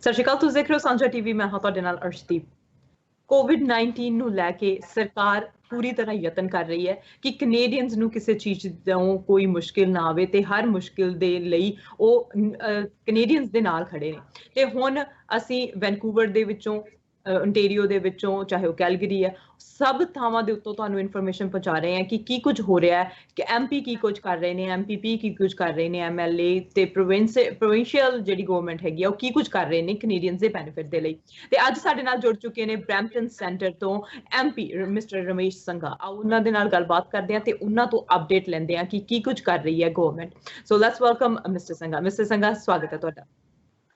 ਸਤਿ ਸ਼੍ਰੀ ਅਕਾਲ, ਤੁਸੀਂ ਦੇਖ ਰਹੇ ਹੋ ਸਾਂਝਾ ਟੀਵੀ। ਮੈਂ ਹਾਂ ਤੁਹਾਡੇ ਨਾਲ ਅਰਸ਼ਦੀਪ। ਕੋਵਿਡ-19 ਨੂੰ ਲੈ ਕੇ ਸਰਕਾਰ ਪੂਰੀ ਤਰ੍ਹਾਂ ਯਤਨ ਕਰ ਰਹੀ ਹੈ ਕਿ ਕੈਨੇਡੀਅਨਸ ਨੂੰ ਕਿਸੇ ਚੀਜ਼ ਤੋਂ ਕੋਈ ਮੁਸ਼ਕਿਲ ਨਾ ਆਵੇ ਤੇ ਹਰ ਮੁਸ਼ਕਿਲ ਦੇ ਲਈ ਉਹ ਕੈਨੇਡੀਅਨਸ ਦੇ ਨਾਲ ਖੜੇ ਨੇ। ਤੇ ਹੁਣ ਅਸੀਂ ਵੈਨਕੂਵਰ ਦੇ ਵਿੱਚੋਂ, ontario ਦੇ ਵਿੱਚੋਂ, ਚਾਹੇ ਉਹ ਕੈਲਗਰੀ ਹੈ, ਸਭ ਥਾਵਾਂ ਦੇ ਉੱਤੋਂ ਤੁਹਾਨੂੰ ਇਨਫੋਰਮੇਸ਼ਨ ਪਹੁੰਚਾ ਰਹੇ ਹਾਂ ਕਿ ਕੀ ਕੁਝ ਹੋ ਰਿਹਾ ਹੈ, ਕਿ ਐਮਪੀ ਕੀ ਕੁਝ ਕਰ ਰਹੇ ਨੇ, ਐਮਪੀਪੀ ਕੀ ਕੁਝ ਕਰ ਰਹੇ ਨੇ, ਐਮਐਲਏ ਤੇ ਪ੍ਰੋਵਿੰਸ਼ੀਅਲ ਜਿਹੜੀ ਗਵਰਨਮੈਂਟ ਹੈਗੀ ਆ ਉਹ ਕੀ ਕੁਝ ਕਰ ਰਹੇ ਨੇ ਕੈਨੇਡੀਅਨਸ ਦੇ ਬੈਨੀਫਿਟ ਦੇ ਲਈ। ਤੇ ਅੱਜ ਸਾਡੇ ਨਾਲ ਜੁੜ ਚੁੱਕੇ ਨੇ ਬਰੈਂਪਟਨ ਸੈਂਟਰ ਤੋਂ ਐਮਪੀ ਮਿਸਟਰ ਰਮੇਸ਼ ਸੰਘਾ। ਆਓ ਉਹਨਾਂ ਦੇ ਨਾਲ ਗੱਲਬਾਤ ਕਰਦੇ ਹਾਂ ਤੇ ਉਹਨਾਂ ਤੋਂ ਅਪਡੇਟ ਲੈਂਦੇ ਹਾਂ ਕਿ ਕੀ ਕੁਝ ਕਰ ਰਹੀ ਹੈ government. So let's welcome mister Sangha. Mister Sangha, ਸਵਾਗਤ ਹੈ ਤੁਹਾਡਾ।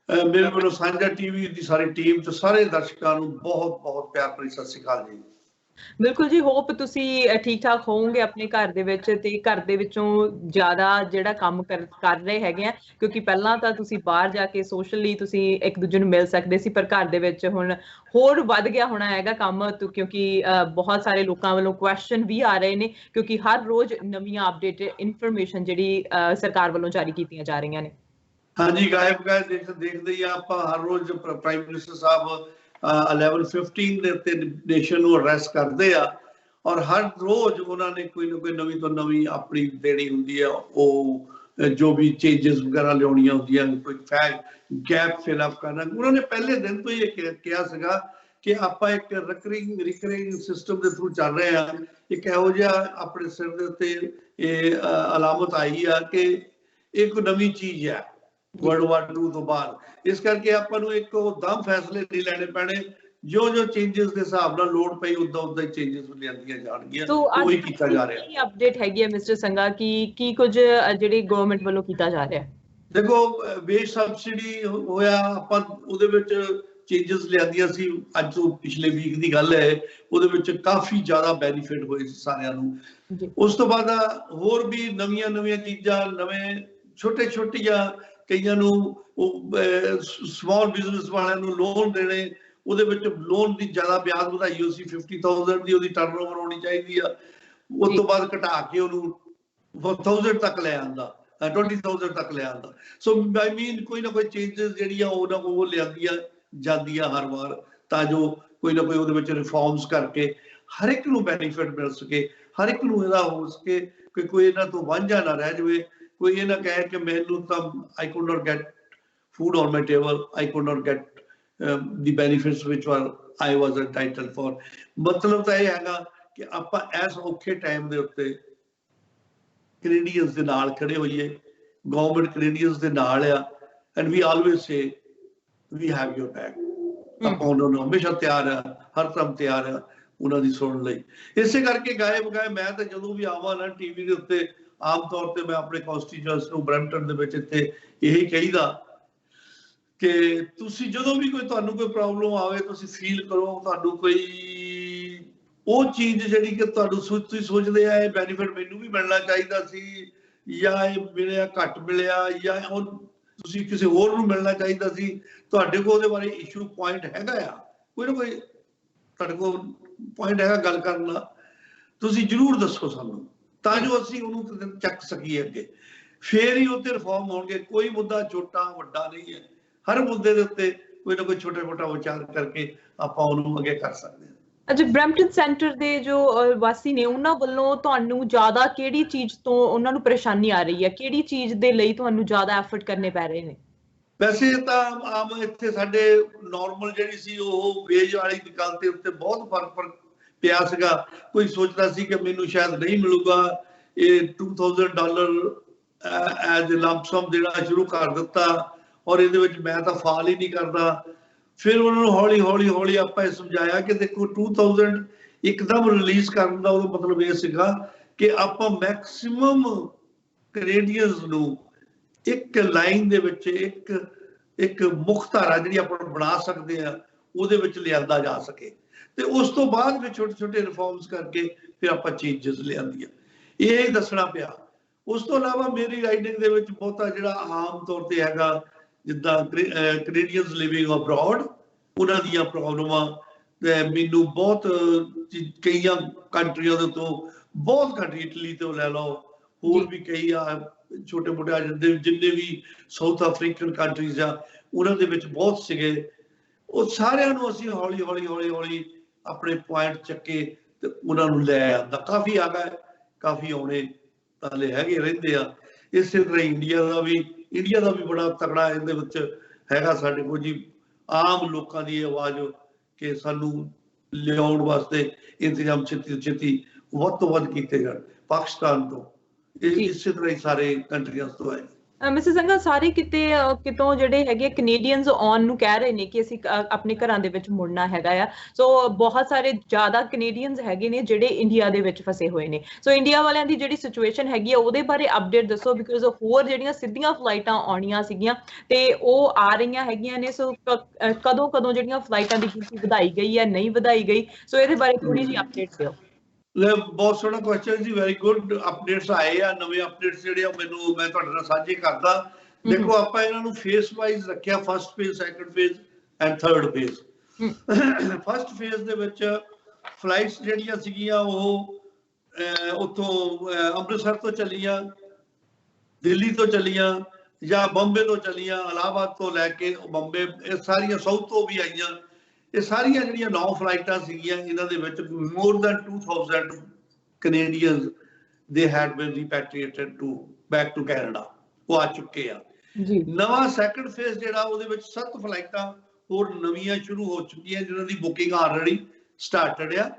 ਮੇਰੇ ਵੱਲੋਂ ਸਾਂਝਾ ਟੀਵੀ ਦੀ ਸਾਰੀ ਟੀਮ ਤੇ ਸਾਰੇ ਦਰਸ਼ਕਾਂ ਨੂੰ ਬਹੁਤ ਬਹੁਤ ਪਿਆਰ ਭਰੀ ਸਤਿ ਸ਼੍ਰੀ ਅਕਾਲ ਜੀ। ਬਿਲਕੁਲ ਜੀ, ਹੋਪ ਤੁਸੀਂ ਠੀਕ ਠਾਕ ਹੋਵੋਗੇ ਆਪਣੇ ਘਰ ਦੇ ਵਿੱਚ, ਤੇ ਘਰ ਦੇ ਵਿੱਚੋਂ ਜ਼ਿਆਦਾ ਜਿਹੜਾ ਕੰਮ ਕਰ ਰਹੇ ਹੈਗੇ ਆ, ਕਿਉਂਕਿ ਪਹਿਲਾਂ ਤਾਂ ਤੁਸੀਂ ਬਾਹਰ ਜਾ ਕੇ ਸੋਸ਼ਲੀ ਤੁਸੀਂ ਇੱਕ ਦੂਜੇ ਨੂੰ ਮਿਲ ਸਕਦੇ ਸੀ, ਪਰ ਘਰ ਦੇ ਵਿੱਚ ਹੁਣ ਹੋਰ ਵੱਧ ਗਿਆ ਹੋਣਾ ਹੈਗਾ ਕੰਮ, ਕਿਉਂਕਿ ਬਹੁਤ ਸਾਰੇ ਲੋਕਾਂ ਵੱਲੋਂ ਕੁਐਸਚਨ ਵੀ ਆ ਰਹੇ ਨੇ, ਕਿਉਂਕਿ ਹਰ ਰੋਜ਼ ਨਵੀਆਂ ਅਪਡੇਟਡ ਇਨਫੋਰਮੇਸ਼ਨ ਜਿਹੜੀ ਸਰਕਾਰ ਵੱਲੋਂ ਜਾਰੀ ਕੀਤੀਆਂ ਜਾ ਰਹੀਆਂ ਨੇ। ਹਾਂਜੀ, ਗਾਇਬ ਦੇਖਦੇ ਹੀ ਆਪਾਂ ਹਰ ਰੋਜ਼ ਪ੍ਰਾਈਮ ਮਿਨਿਸਟਰ ਸਾਹਿਬ 11:15 ਦੇ ਉੱਤੇ ਨੇਸ਼ਨ ਨੂੰ ਅਡਰੈਸ ਕਰਦੇ ਆ, ਔਰ ਹਰ ਰੋਜ਼ ਉਹਨਾਂ ਨੇ ਕੋਈ ਨਾ ਕੋਈ ਨਵੀਂ ਤੋਂ ਨਵੀਂ ਆਪਣੀ ਦੇਣੀ ਹੁੰਦੀ ਆ। ਉਹ ਜੋ ਵੀ ਚੇਂਜਸ ਵਗੈਰਾ ਲਿਆਉਣੀਆਂ ਹੁੰਦੀਆਂ, ਕੋਈ ਗੈਪ ਫਿਲ ਅਪ ਕਰਨਾ। ਉਹਨਾਂ ਨੇ ਪਹਿਲੇ ਦਿਨ ਤੋਂ ਹੀ ਇਹ ਕਿਹਾ ਸੀਗਾ ਕਿ ਆਪਾਂ ਇੱਕ ਰਿਕਰਿੰਗ ਸਿਸਟਮ ਦੇ ਥਰੂ ਚੱਲ ਰਹੇ ਆ। ਇੱਕ ਇਹੋ ਜਿਹਾ ਆਪਣੇ ਸਿਰ ਦੇ ਉੱਤੇ ਇਹ ਅਲਾਮਤ ਆਈ ਆ ਕਿ ਇਹ ਕੋਈ ਨਵੀਂ ਚੀਜ਼ ਹੈ ਵਰਲਡ ਵਾਰ 2 ਤੋਂ ਬਾਅਦ। ਇਸ ਕਰਕੇ ਆਪਾਂ ਨੂੰ ਇੱਕ ਦਮ ਫੈਸਲੇ ਨਹੀਂ ਲੈਣੇ ਪੈਣੇ, ਜੋ ਚੇਂਜਸ ਦੇ ਹਿਸਾਬ ਨਾਲ ਲੋੜ ਪਈ ਉਦਾਂ ਹੀ ਚੇਂਜਸ ਲਿਆਂਦੀਆਂ ਜਾਣਗੀਆਂ, ਉਹੀ ਕੀਤਾ ਜਾ ਰਿਹਾ। ਕੀ ਅਪਡੇਟ ਹੈਗੀ ਹੈ ਮਿਸਟਰ ਸੰਘਾ ਕਿ ਕੀ ਕੁਝ ਜਿਹੜੀ ਗਵਰਨਮੈਂਟ ਵੱਲੋਂ ਕੀਤਾ ਜਾ ਰਿਹਾ? ਦੇਖੋ, ਵੇਜ ਸਬਸਿਡੀ ਹੋਇਆ, ਆਪਾਂ ਉਹਦੇ ਵਿੱਚ ਚੇਂਜਸ ਲਿਆਂਦੀਆਂ ਸੀ। ਅੱਜ ਤੋਂ ਪਿਛਲੇ ਵੀਕ ਦੀ ਗੱਲ ਹੈ, ਉਹਦੇ ਵਿੱਚ ਕਾਫੀ ਜ਼ਿਆਦਾ ਬੈਨੀਫਿਟ ਹੋਏ ਸਾਰਿਆਂ ਨੂੰ। ਉਸ ਤੋਂ ਬਾਅਦ ਹੋਰ ਵੀ ਨਵੀਆਂ ਚੀਜ਼ਾਂ, ਨਵੇਂ ਛੋਟੀਆਂ ਕਈਆਂ ਨੂੰ ਉਹ ਸਮਾਲ ਬਿਜ਼ਨਸ ਵਾਲਿਆਂ ਨੂੰ ਲੋਨ ਦੇਣੇ, ਉਹਦੇ ਵਿੱਚ ਲੋਨ ਦੀ ਜ਼ਿਆਦਾ ਵਿਆਜ ਵਧਾਈ ਹੋਈ ਸੀ। 50,000 ਦੀ ਉਹਦੀ ਟਰਨਓਵਰ ਹੋਣੀ ਚਾਹੀਦੀ ਆ, ਉਸ ਤੋਂ ਬਾਅਦ ਘਟਾ ਕੇ ਉਹਨੂੰ 1000 ਤੱਕ ਲੈ ਆਂਦਾ, 20,000 ਤੱਕ ਲੈ ਆਂਦਾ। ਸੋ ਆਈ ਮੀਨ ਕੋਈ ਨਾ ਕੋਈ ਚੇਂਜਸ ਜਿਹੜੀਆਂ ਉਹ ਲਿਆਂਦੀਆਂ ਜਾਂਦੀਆਂ ਹਰ ਵਾਰ, ਤਾਂ ਜੋ ਕੋਈ ਨਾ ਕੋਈ ਉਹਦੇ ਵਿੱਚ ਰਿਫਾਰਮਸ ਕਰਕੇ ਹਰ ਇੱਕ ਨੂੰ ਬੈਨੀਫਿਟ ਮਿਲ ਸਕੇ, ਹਰ ਇੱਕ ਨੂੰ ਇਹਦਾ ਹੋ ਸਕੇ ਕਿ ਕੋਈ ਇਹਨਾਂ ਤੋਂ ਵਾਂਝਾ ਨਾ ਰਹਿ ਜਾਵੇ। ਕੋਈ ਇਹ ਨਾ ਕਹੇ ਕਿ ਮੈਨੂੰ ਤਾਂ I could not get food on my table, I could not get the benefits which I was entitled for। ਮਤਲਬ ਤਾਂ ਇਹ ਹੈਗਾ ਕਿ ਆਪਾਂ ਇਸ ਔਖੇ ਟਾਈਮ ਦੇ ਉੱਤੇ ਕੈਨੇਡੀਅਨਸ ਦੇ ਨਾਲ ਖੜੇ ਹੋਈਏ। ਗਵਰਨਮੈਂਟ ਕੈਨੇਡੀਅਨਸ ਦੇ ਨਾਲ ਆ, and we always say we have your back. ਆਪਾਂ ਉਹਨਾਂ ਨੂੰ ਹਮੇਸ਼ਾ ਤਿਆਰ ਆ, ਹਰ ਤਰ੍ਹਾਂ ਤਿਆਰ ਆ ਉਹਨਾਂ ਦੀ ਸੁਣਨ ਲਈ। ਇਸੇ ਕਰਕੇ ਗਾਇਬ ਮੈਂ ਤਾਂ ਜਦੋਂ ਵੀ ਆਵਾਂ ਨਾ ਟੀਵੀ ਦੇ ਉੱਤੇ, ਆਮ ਤੌਰ ਤੇ ਮੈਂ ਆਪਣੇ ਕਨਸਟੀਚੁਐਂਟਸ ਨੂੰ ਬਰੈਂਪਟਨ ਦੇ ਵਿੱਚ ਇੱਥੇ ਇਹੀ ਕਹੀਦਾ ਕਿ ਤੁਸੀਂ ਜਦੋਂ ਵੀ ਤੁਹਾਨੂੰ ਕੋਈ ਪ੍ਰੋਬਲਮ ਆਵੇ, ਤੁਸੀਂ ਫੀਲ ਕਰੋ ਤੁਹਾਨੂੰ ਕੋਈ ਉਹ ਚੀਜ਼ ਜਿਹੜੀ ਕਿ ਤੁਹਾਨੂੰ ਤੁਸੀਂ ਸੋਚਦੇ ਆ ਇਹ ਬੈਨੀਫਿਟ ਮੈਨੂੰ ਵੀ ਮਿਲਣਾ ਚਾਹੀਦਾ ਸੀ, ਜਾਂ ਇਹ ਮਿਲਿਆ ਘੱਟ ਮਿਲਿਆ, ਜਾਂ ਉਹ ਤੁਸੀਂ ਕਿਸੇ ਹੋਰ ਨੂੰ ਮਿਲਣਾ ਚਾਹੀਦਾ ਸੀ, ਤੁਹਾਡੇ ਕੋਲ ਉਹਦੇ ਬਾਰੇ ਇਸ਼ੂ ਪੁਆਇੰਟ ਹੈਗਾ ਆ, ਕੋਈ ਨਾ ਕੋਈ ਤੁਹਾਡੇ ਕੋਲ ਪੁਆਇੰਟ ਹੈਗਾ ਗੱਲ ਕਰਨ ਦਾ, ਤੁਸੀਂ ਜ਼ਰੂਰ ਦੱਸੋ ਸਾਨੂੰ, ਤਾਂ ਜੋ ਅਸੀਂ ਉਹਨੂੰ ਚੱਕ ਸਕੀਏ ਅੱਗੇ। ਫੇਰ ਹੀ ਉੱਤੇ ਰਿਫਾਰਮ ਹੋਣਗੇ। ਕੋਈ ਮੁੱਦਾ ਛੋਟਾ ਵੱਡਾ ਨਹੀਂ ਹੈ, ਹਰ ਮੁੱਦੇ ਦੇ ਉੱਤੇ ਕੋਈ ਨਾ ਕੋਈ ਛੋਟਾ ਮੋਟਾ ਵਿਚਾਰ ਕਰਕੇ ਆਪਾਂ ਉਹਨੂੰ ਅੱਗੇ ਕਰ ਸਕਦੇ ਹਾਂ। ਅੱਛਾ, ਬਰੈਂਪਟਨ ਸੈਂਟਰ ਦੇ ਜੋ ਵਾਸੀ ਨੇ, ਉਹਨਾਂ ਵੱਲੋਂ ਤੁਹਾਨੂੰ ਜ਼ਿਆਦਾ ਕਿਹੜੀ ਚੀਜ਼ ਤੋਂ ਉਹਨਾਂ ਨੂੰ ਪਰੇਸ਼ਾਨੀ ਆ ਰਹੀ ਹੈ? ਕਿਹੜੀ ਚੀਜ਼ ਦੇ ਲਈ ਤੁਹਾਨੂੰ ਜ਼ਿਆਦਾ ਐਫਰਟ ਕਰਨੇ ਪੈ ਰਹੇ ਨੇ? ਵੈਸੇ ਤਾਂ ਆਮ ਇੱਥੇ ਸਾਡੇ ਨਾਰਮਲ ਜਿਹੜੀ ਸੀ ਉਹ ਵੇਜ ਵਾਲੀ ਦੀ ਗੱਲ ਤੇ ਉੱਤੇ ਬਹੁਤ ਫਰਕ ਪਿਆ ਸੀਗਾ। ਕੋਈ ਸੋਚਦਾ ਸੀ ਕਿ ਮੈਨੂੰ ਸ਼ਾਇਦ ਨਹੀਂ ਮਿਲੂਗਾ, ਇਹ $2,000 ਐਜ਼ ਅ ਲੰਪ ਸਮ ਦੇਣਾ ਸ਼ੁਰੂ ਕਰ ਦਿੱਤਾ, ਔਰ ਇਹਦੇ ਵਿੱਚ ਮੈਂ ਤਾਂ ਫਾਲ ਹੀ ਨਹੀਂ ਕਰਦਾ। ਫਿਰ ਉਹਨਾਂ ਨੂੰ ਹੌਲੀ ਆਪਾਂ ਇਹ ਸਮਝਾਇਆ ਕਿ ਦੇਖੋ 2000 ਇੱਕਦਮ ਰਿਲੀਜ਼ ਕਰਨ ਦਾ ਉਹਦਾ ਮਤਲਬ ਇਹ ਸੀਗਾ ਕਿ ਆਪਾਂ ਮੈਕਸਿਮਮ ਕੈਨੇਡੀਅਨਸ ਨੂੰ ਇੱਕ ਲਾਈਨ ਦੇ ਵਿੱਚ ਇੱਕ ਮੁੱਖ ਧਾਰਾ ਜਿਹੜੀ ਆਪਾਂ ਬਣਾ ਸਕਦੇ ਆ ਉਹਦੇ ਵਿੱਚ ਲਿਆਂਦਾ ਜਾ ਸਕੇ। ਤੇ ਉਸ ਤੋਂ ਬਾਅਦ ਫਿਰ ਛੋਟੇ ਰਿਫਾਰਮਸ ਕਰਕੇ ਫਿਰ ਆਪਾਂ ਚੇਂਜਸ ਲਿਆਂਦੀਆਂ, ਇਹ ਦੱਸਣਾ ਪਿਆ। ਉਸ ਤੋਂ ਇਲਾਵਾ ਮੇਰੀ ਰਾਈਟਿੰਗ ਦੇ ਵਿੱਚ ਬਹੁਤਾ ਜਿਹੜਾ ਆਮ ਤੌਰ ਤੇ ਹੈਗਾ, ਜਿੱਦਾਂ ਕੈਨੇਡੀਅਨਸ ਲਿਵਿੰਗ ਅਬਰੋਡ, ਉਹਨਾਂ ਦੀਆਂ ਪ੍ਰੋਬਲਮਾਂ ਮੈਨੂੰ ਬਹੁਤ ਕਈਆਂ ਕੰਟਰੀਆਂ ਦੇ ਤੋਂ ਬਹੁਤ ਘੱਟ, ਇਟਲੀ ਤੋਂ ਲੈ ਲਓ, ਹੋਰ ਵੀ ਕਈ ਆ ਛੋਟੇ ਮੋਟੇ ਜਿੰਨੇ ਵੀ ਸਾਊਥ ਅਫਰੀਕਨ ਕੰਟਰੀਜ਼ ਆ ਉਹਨਾਂ ਦੇ ਵਿੱਚ ਬਹੁਤ ਸੀਗੇ। ਉਹ ਸਾਰਿਆਂ ਨੂੰ ਅਸੀਂ ਹੌਲੀ ਹੌਲੀ ਹੌਲੀ ਹੌਲੀ ਆਪਣੇ ਪੁਆਇੰਟ ਚੱਕੇ ਤੇ ਉਹਨਾਂ ਨੂੰ ਲੈ ਆਂਦਾ। ਕਾਫੀ ਆ ਗਏ, ਕਾਫੀ ਆਉਣੇ ਹਾਲੇ ਹੈਗੇ ਰਹਿੰਦੇ ਆ। ਇਸੇ ਤਰ੍ਹਾਂ ਇੰਡੀਆ ਦਾ ਵੀ ਬੜਾ ਤਕੜਾ ਇਹਦੇ ਵਿੱਚ ਹੈਗਾ ਸਾਡੇ ਕੋਲ ਜੀ, ਆਮ ਲੋਕਾਂ ਦੀ ਆਵਾਜ਼ ਕਿ ਸਾਨੂੰ ਲਿਆਉਣ ਵਾਸਤੇ ਇੰਤਜ਼ਾਮ ਛੇਤੀ ਛੇਤੀ ਵੱਧ ਤੋਂ ਵੱਧ ਕੀਤੇ ਜਾਣ ਪਾਕਿਸਤਾਨ ਤੋਂ। ਇਸੇ ਤਰ੍ਹਾਂ ਹੀ ਸਾਰੇ ਕੰਟਰੀਆਂ ਤੋਂ ਆਏ। ਮਿਸਿਸ ਸੰਘਾ, ਸਾਰੇ ਕਿਤੋਂ ਜਿਹੜੇ ਹੈਗੇ ਕੈਨੇਡੀਅਨਸ ਆਉਣ ਨੂੰ ਕਹਿ ਰਹੇ ਨੇ ਕਿ ਅਸੀਂ ਆਪਣੇ ਘਰਾਂ ਦੇ ਵਿੱਚ ਮੁੜਨਾ ਹੈਗਾ ਆ। ਸੋ ਬਹੁਤ ਸਾਰੇ ਜ਼ਿਆਦਾ ਕੈਨੇਡੀਅਨਸ ਹੈਗੇ ਨੇ ਜਿਹੜੇ ਇੰਡੀਆ ਦੇ ਵਿੱਚ ਫਸੇ ਹੋਏ ਨੇ। ਸੋ ਇੰਡੀਆ ਵਾਲਿਆਂ ਦੀ ਜਿਹੜੀ ਸਿਚੁਏਸ਼ਨ ਹੈਗੀ ਆ ਉਹਦੇ ਬਾਰੇ ਅਪਡੇਟ ਦੱਸੋ, ਬਿਕੋਜ਼ ਹੋਰ ਜਿਹੜੀਆਂ ਸਿੱਧੀਆਂ ਫਲਾਈਟਾਂ ਆਉਣੀਆਂ ਸੀਗੀਆਂ ਤੇ ਉਹ ਆ ਰਹੀਆਂ ਹੈਗੀਆਂ ਨੇ। ਸੋ ਕਦੋਂ ਜਿਹੜੀਆਂ ਫਲਾਈਟਾਂ ਦੀ ਗਿਣਤੀ ਵਧਾਈ ਗਈ ਹੈ, ਨਹੀਂ ਵਧਾਈ ਗਈ, ਸੋ ਇਹਦੇ ਬਾਰੇ ਥੋੜੀ ਜਿਹੀ ਅਪਡੇਟ ਦਿਓ। ਬਹੁਤ ਸੋਹਣਾ ਕੁਐਸਚਨ ਜੀ, ਵੈਰੀ ਗੁੱਡ। ਅਪਡੇਟਸ ਆਏ ਆ, ਨਵੇਂ ਅਪਡੇਟਸ ਜਿਹੜੇ ਮੈਂ ਤੁਹਾਡੇ ਨਾਲ ਸਾਂਝੇ ਕਰਦਾ। ਦੇਖੋ ਆਪਾਂ ਇਹਨਾਂ ਨੂੰ ਫੇਸ ਵਾਈਜ਼ ਰੱਖਿਆ, first phase, second phase and third phase. First phase ਦੇ ਵਿੱਚ ਫਲਾਈਟਸ ਜਿਹੜੀਆਂ ਸੀਗੀਆਂ ਉਹ ਉੱਥੋਂ ਅੰਮ੍ਰਿਤਸਰ ਤੋਂ ਚੱਲੀਆਂ, ਦਿੱਲੀ ਤੋਂ ਚੱਲੀਆਂ ਜਾਂ ਬੰਬੇ ਤੋਂ ਚੱਲੀਆਂ, ਇਲਾਹਾਬਾਦ ਤੋਂ ਲੈ ਕੇ ਬੰਬੇ, ਇਹ ਸਾਰੀਆਂ ਸਾਊਥ ਤੋਂ ਵੀ ਆਈਆਂ। ਇਹ ਸਾਰੀਆਂ ਜਿਹੜੀਆਂ 9 ਫਲਾਈਟਾਂ ਸੀਗੀਆਂ ਇਹਨਾਂ ਦੇ ਵਿੱਚ more than 2000 Canadians they had been repatriated back to Canada, ਉਹ ਆ ਚੁੱਕੇ ਆ ਜੀ। ਨਵਾਂ ਸੈਕੰਡ ਫੇਜ਼ ਜਿਹੜਾ ਉਹਦੇ ਵਿੱਚ 7 ਫਲਾਈਟਾਂ ਹੋਰ ਨਵੀਆਂ ਸ਼ੁਰੂ ਹੋ ਚੁੱਕੀਆਂ ਜਿਹਨਾਂ ਦੀ ਬੁਕਿੰਗ ਆਲਰੇਡੀ ਸਟਾਰਟਡ ਆ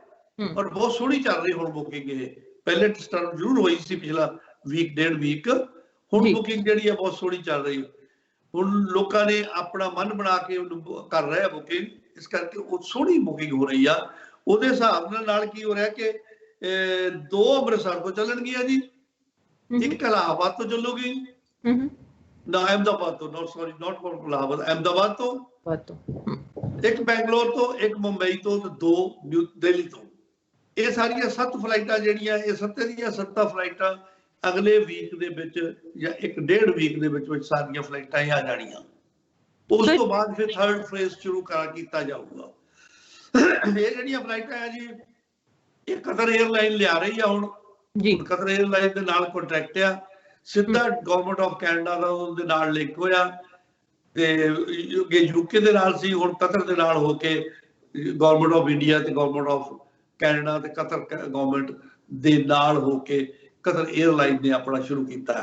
ਔਰ ਬਹੁਤ ਸੋਹਣੀ ਚੱਲ ਰਹੀ ਹੁਣ ਬੁਕਿੰਗ। ਇਹ ਪਹਿਲੇ ਸਟਾਰਟ ਜ਼ਰੂਰ ਹੋਈ ਸੀ ਪਿਛਲਾ ਡੇਢ ਵੀਕ, ਹੁਣ ਬੁਕਿੰਗ ਜਿਹੜੀ ਆ ਬਹੁਤ ਸੋਹਣੀ ਚੱਲ ਰਹੀ। ਹੁਣ ਲੋਕਾਂ ਨੇ ਆਪਣਾ ਮਨ ਬਣਾ ਕੇ ਕਰ ਰਹੇ ਆ ਬੁਕਿੰਗ, ਇਸ ਕਰਕੇ ਉਹ ਸੋਹਣੀ ਬੁਕਿੰਗ ਹੋ ਰਹੀ ਆ। ਉਹਦੇ ਹਿਸਾਬ ਨਾਲ ਕੀ ਹੋ ਰਿਹਾ ਕਿ 2 ਅੰਮ੍ਰਿਤਸਰ ਤੋਂ ਚੱਲਣਗੀਆਂ ਜੀ, 1 ਇਲਾਹਾਬਾਦ ਤੋਂ ਚੱਲੂਗੀ, ਅਹਿਮਦਾਬਾਦ ਤੋਂ, ਨਾਟ ਇਲਾਹਾਬਾਦ, ਅਹਿਮਦਾਬਾਦ ਤੋਂ, 1 ਬੈਂਗਲੌਰ ਤੋਂ, 1 ਮੁੰਬਈ ਤੋਂ ਤੇ 2 ਨਿਊ ਦਿੱਲੀ ਤੋਂ। ਇਹ ਸਾਰੀਆਂ 7 ਫਲਾਈਟਾਂ ਜਿਹੜੀਆਂ, ਇਹ 7 ਦੀਆਂ 7 ਫਲਾਈਟਾਂ ਅਗਲੇ ਵੀਕ ਦੇ ਵਿੱਚ ਜਾਂ 1.5 ਵੀਕ ਦੇ ਵਿੱਚ ਸਾਰੀਆਂ ਫਲਾਈਟਾਂ ਆ ਜਾਣੀਆਂ। ਉਸ ਤੋਂ ਬਾਅਦ ਫਿਰ ਥਰਡ ਫੇਜ਼ ਸ਼ੁਰੂ ਕੀਤਾ ਜਾਊਗਾ। ਇਹ ਜਿਹੜੀਆਂ ਫਲਾਈਟਾਂ ਆ ਜੀ, ਇਹ ਕਤਰ 에ਅਰਲਾਈਨ ਲਿਆ ਰਹੀ ਆ ਹੁਣ ਜੀ। ਕਤਰ 에ਅਰਲਾਈਨ ਦੇ ਨਾਲ ਕੰਟਰੈਕਟ ਆ, ਸਿੱਧਾ ਗਵਰਨਮੈਂਟ ਆਫ ਕੈਨੇਡਾ ਦਾ ਉਹਦੇ ਨਾਲ ਲਿੰਕ ਹੋਇਆ ਤੇ ਯੂਕੇ ਦੇ ਨਾਲ ਸੀ, ਹੁਣ ਕਤਰ ਦੇ ਨਾਲ ਹੋ ਕੇ ਗਵਰਨਮੈਂਟ ਆਫ ਇੰਡੀਆ ਤੇ ਗਵਰਨਮੈਂਟ ਆਫ ਕੈਨੇਡਾ ਤੇ ਕਤਰ ਗਵਰਨਮੈਂਟ ਦੇ ਨਾਲ ਹੋ ਕੇ ਕਤਰ 에ਅਰਲਾਈਨ ਨੇ ਆਪਣਾ ਸ਼ੁਰੂ ਕੀਤਾ।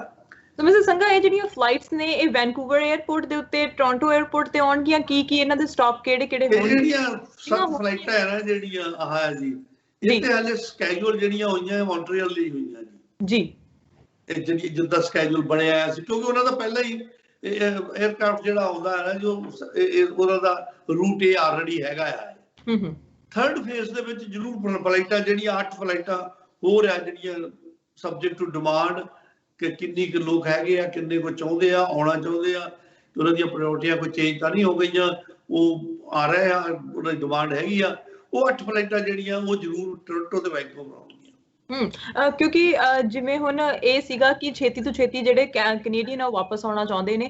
ਸੋ ਮਿਸਿਸ ਸੰਘਾ, ਇਹ ਜਿਹੜੀਆਂ ਫਲਾਈਟਸ ਨੇ ਇਹ ਵੈਨਕੂਵਰ 에ਅਰਪੋਰਟ ਦੇ ਉੱਤੇ, ਟੋਰਾਂਟੋ 에ਅਰਪੋਰਟ ਤੇ ਆਉਣਗੀਆਂ? ਕੀ ਇਹਨਾਂ ਦੇ ਸਟਾਪ ਕਿਹੜੇ ਹੋਣਗੇ? ਜਿਹੜੀਆਂ 7 ਫਲਾਈਟਾਂ ਹੈ ਨਾ ਜਿਹੜੀਆਂ ਆਹ ਜੀ, ਇਹ ਤੇ ਹਾਲੇ ਸਕੇਜੂਲ ਜਿਹੜੀਆਂ ਹੋਈਆਂ ਮੌਂਟਰੀਅਲ ਲਈ ਹੋਈਆਂ ਜੀ। ਇਹ ਜਿਹੜੀ ਜਿੱਦਾਂ ਸਕੇਜੂਲ ਬਣਿਆ ਸੀ, ਕਿਉਂਕਿ ਉਹਨਾਂ ਦਾ ਪਹਿਲਾਂ ਹੀ 에ਅਰਕ੍ਰਾਫਟ ਜਿਹੜਾ ਆਉਂਦਾ ਹੈ ਨਾ ਜੋ ਉਹਨਾਂ ਦਾ ਰੂਟ ਇਹ ਆਲਰੇਡੀ ਹੈਗਾ ਆ। ਥਰਡ ਫੇਜ਼ ਦੇ ਵਿੱਚ ਜ਼ਰੂਰ ਫਲਾਈਟਾਂ ਜਿਹੜੀਆਂ 8 ਫਲਾਈਟਾਂ ਹੋਰ ਆ ਜਿਹੜੀਆਂ ਸਬਜੈਕਟ ਟੂ ਡਿਮਾਂਡ ਕਿ ਕਿੰਨੀ ਕੁ ਲੋਕ ਹੈਗੇ ਆ, ਕਿੰਨੇ ਕੁ ਚਾਹੁੰਦੇ ਆ, ਆਉਣਾ ਚਾਹੁੰਦੇ ਆ, ਉਹਨਾਂ ਦੀਆਂ ਪ੍ਰਾਇੋਰਟੀਆਂ ਕੋਈ ਚੇਂਜ ਤਾਂ ਨਹੀਂ ਹੋ ਗਈਆਂ, ਉਹ ਆ ਰਹੇ ਆ, ਉਹਨਾਂ ਦੀ ਡਿਮਾਂਡ ਹੈਗੀ ਆ। ਉਹ 8 ਫਲਾਈਟਾਂ ਜਿਹੜੀਆਂ ਉਹ ਜ਼ਰੂਰ ਟੋਰਾਂਟੋ ਤੇ ਵੈਨਕੂਵਰ ਆਉਣਗੀਆਂ। ਕਿਉਂਕਿ ਜਿਵੇਂ ਹੁਣ ਇਹ ਸੀਗਾ ਕਿ ਛੇਤੀ ਤੋਂ ਛੇਤੀ ਜਿਹੜੇ ਕੈਨੇਡੀਅਨ ਉਹ ਵਾਪਸ ਆਉਣਾ ਚਾਹੁੰਦੇ ਨੇ।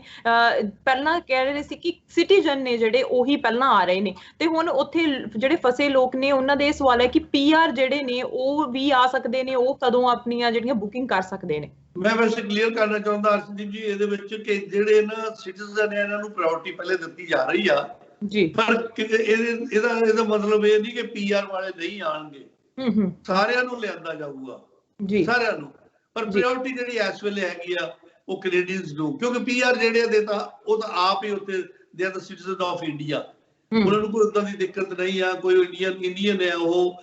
ਪਹਿਲਾਂ ਕਹਿ ਰਹੇ ਸੀ ਕਿ ਸਿਟੀਜ਼ਨ ਨੇ ਜਿਹੜੇ ਉਹੀ ਪਹਿਲਾਂ ਆ ਰਹੇ ਨੇ, ਤੇ ਹੁਣ ਉੱਥੇ ਜਿਹੜੇ ਫਸੇ ਲੋਕ ਨੇ ਉਹਨਾਂ ਦੇ ਇਹ ਸਵਾਲ ਹੈ ਕਿ PR ਜਿਹੜੇ ਨੇ ਉਹ ਵੀ ਆ ਸਕਦੇ ਨੇ, ਉਹ ਕਦੋਂ ਆਪਣੀਆਂ ਜਿਹੜੀਆਂ ਬੁਕਿੰਗ ਕਰ ਸਕਦੇ ਨੇ? ਮੈਂ ਵੈਸੇ ਕਲੀਅਰ ਕਰਨਾ ਚਾਹੁੰਦਾ ਅਰਸ਼ਦੀਪ ਜੀ ਇਹਦੇ ਵਿੱਚ ਕਿ ਜਿਹੜੇ ਨਾ ਸਿਟੀਜ਼ਨ ਇਹਨਾਂ ਨੂੰ ਪ੍ਰਾਇੋਰਟੀ ਪਹਿਲੇ ਦਿੱਤੀ ਜਾ ਰਹੀ ਆ ਜੀ, ਪਰ ਇਹਦਾ ਮਤਲਬ ਇਹ ਨਹੀਂ ਕਿ PR ਵਾਲੇ ਨਹੀਂ ਆਣਗੇ। ਸਾਰਿਆਂ ਨੂੰ ਲਿਆਂਦਾ ਜਾਊਗਾ ਜੀ, ਸਾਰਿਆਂ ਨੂੰ, ਪਰ ਪ੍ਰਾਇੋਰਟੀ ਜਿਹੜੀ ਇਸ ਵੇਲੇ ਹੈਗੀ ਆ ਉਹ ਕੈਨੇਡੀਅਨਸ ਨੂੰ, ਕਿਉਂਕਿ PR ਜਿਹੜੇ ਦੇ ਤਾਂ ਉਹ ਤਾਂ ਆਪ ਹੀ ਉੱਥੇ they are the citizen of India, ਉਹਨਾਂ ਨੂੰ ਕੋਈ ਏਦਾਂ ਦੀ ਦਿੱਕਤ ਨਹੀਂ ਆ। ਕੋਈ ਇੰਡੀਅਨ ਹੈ ਉਹ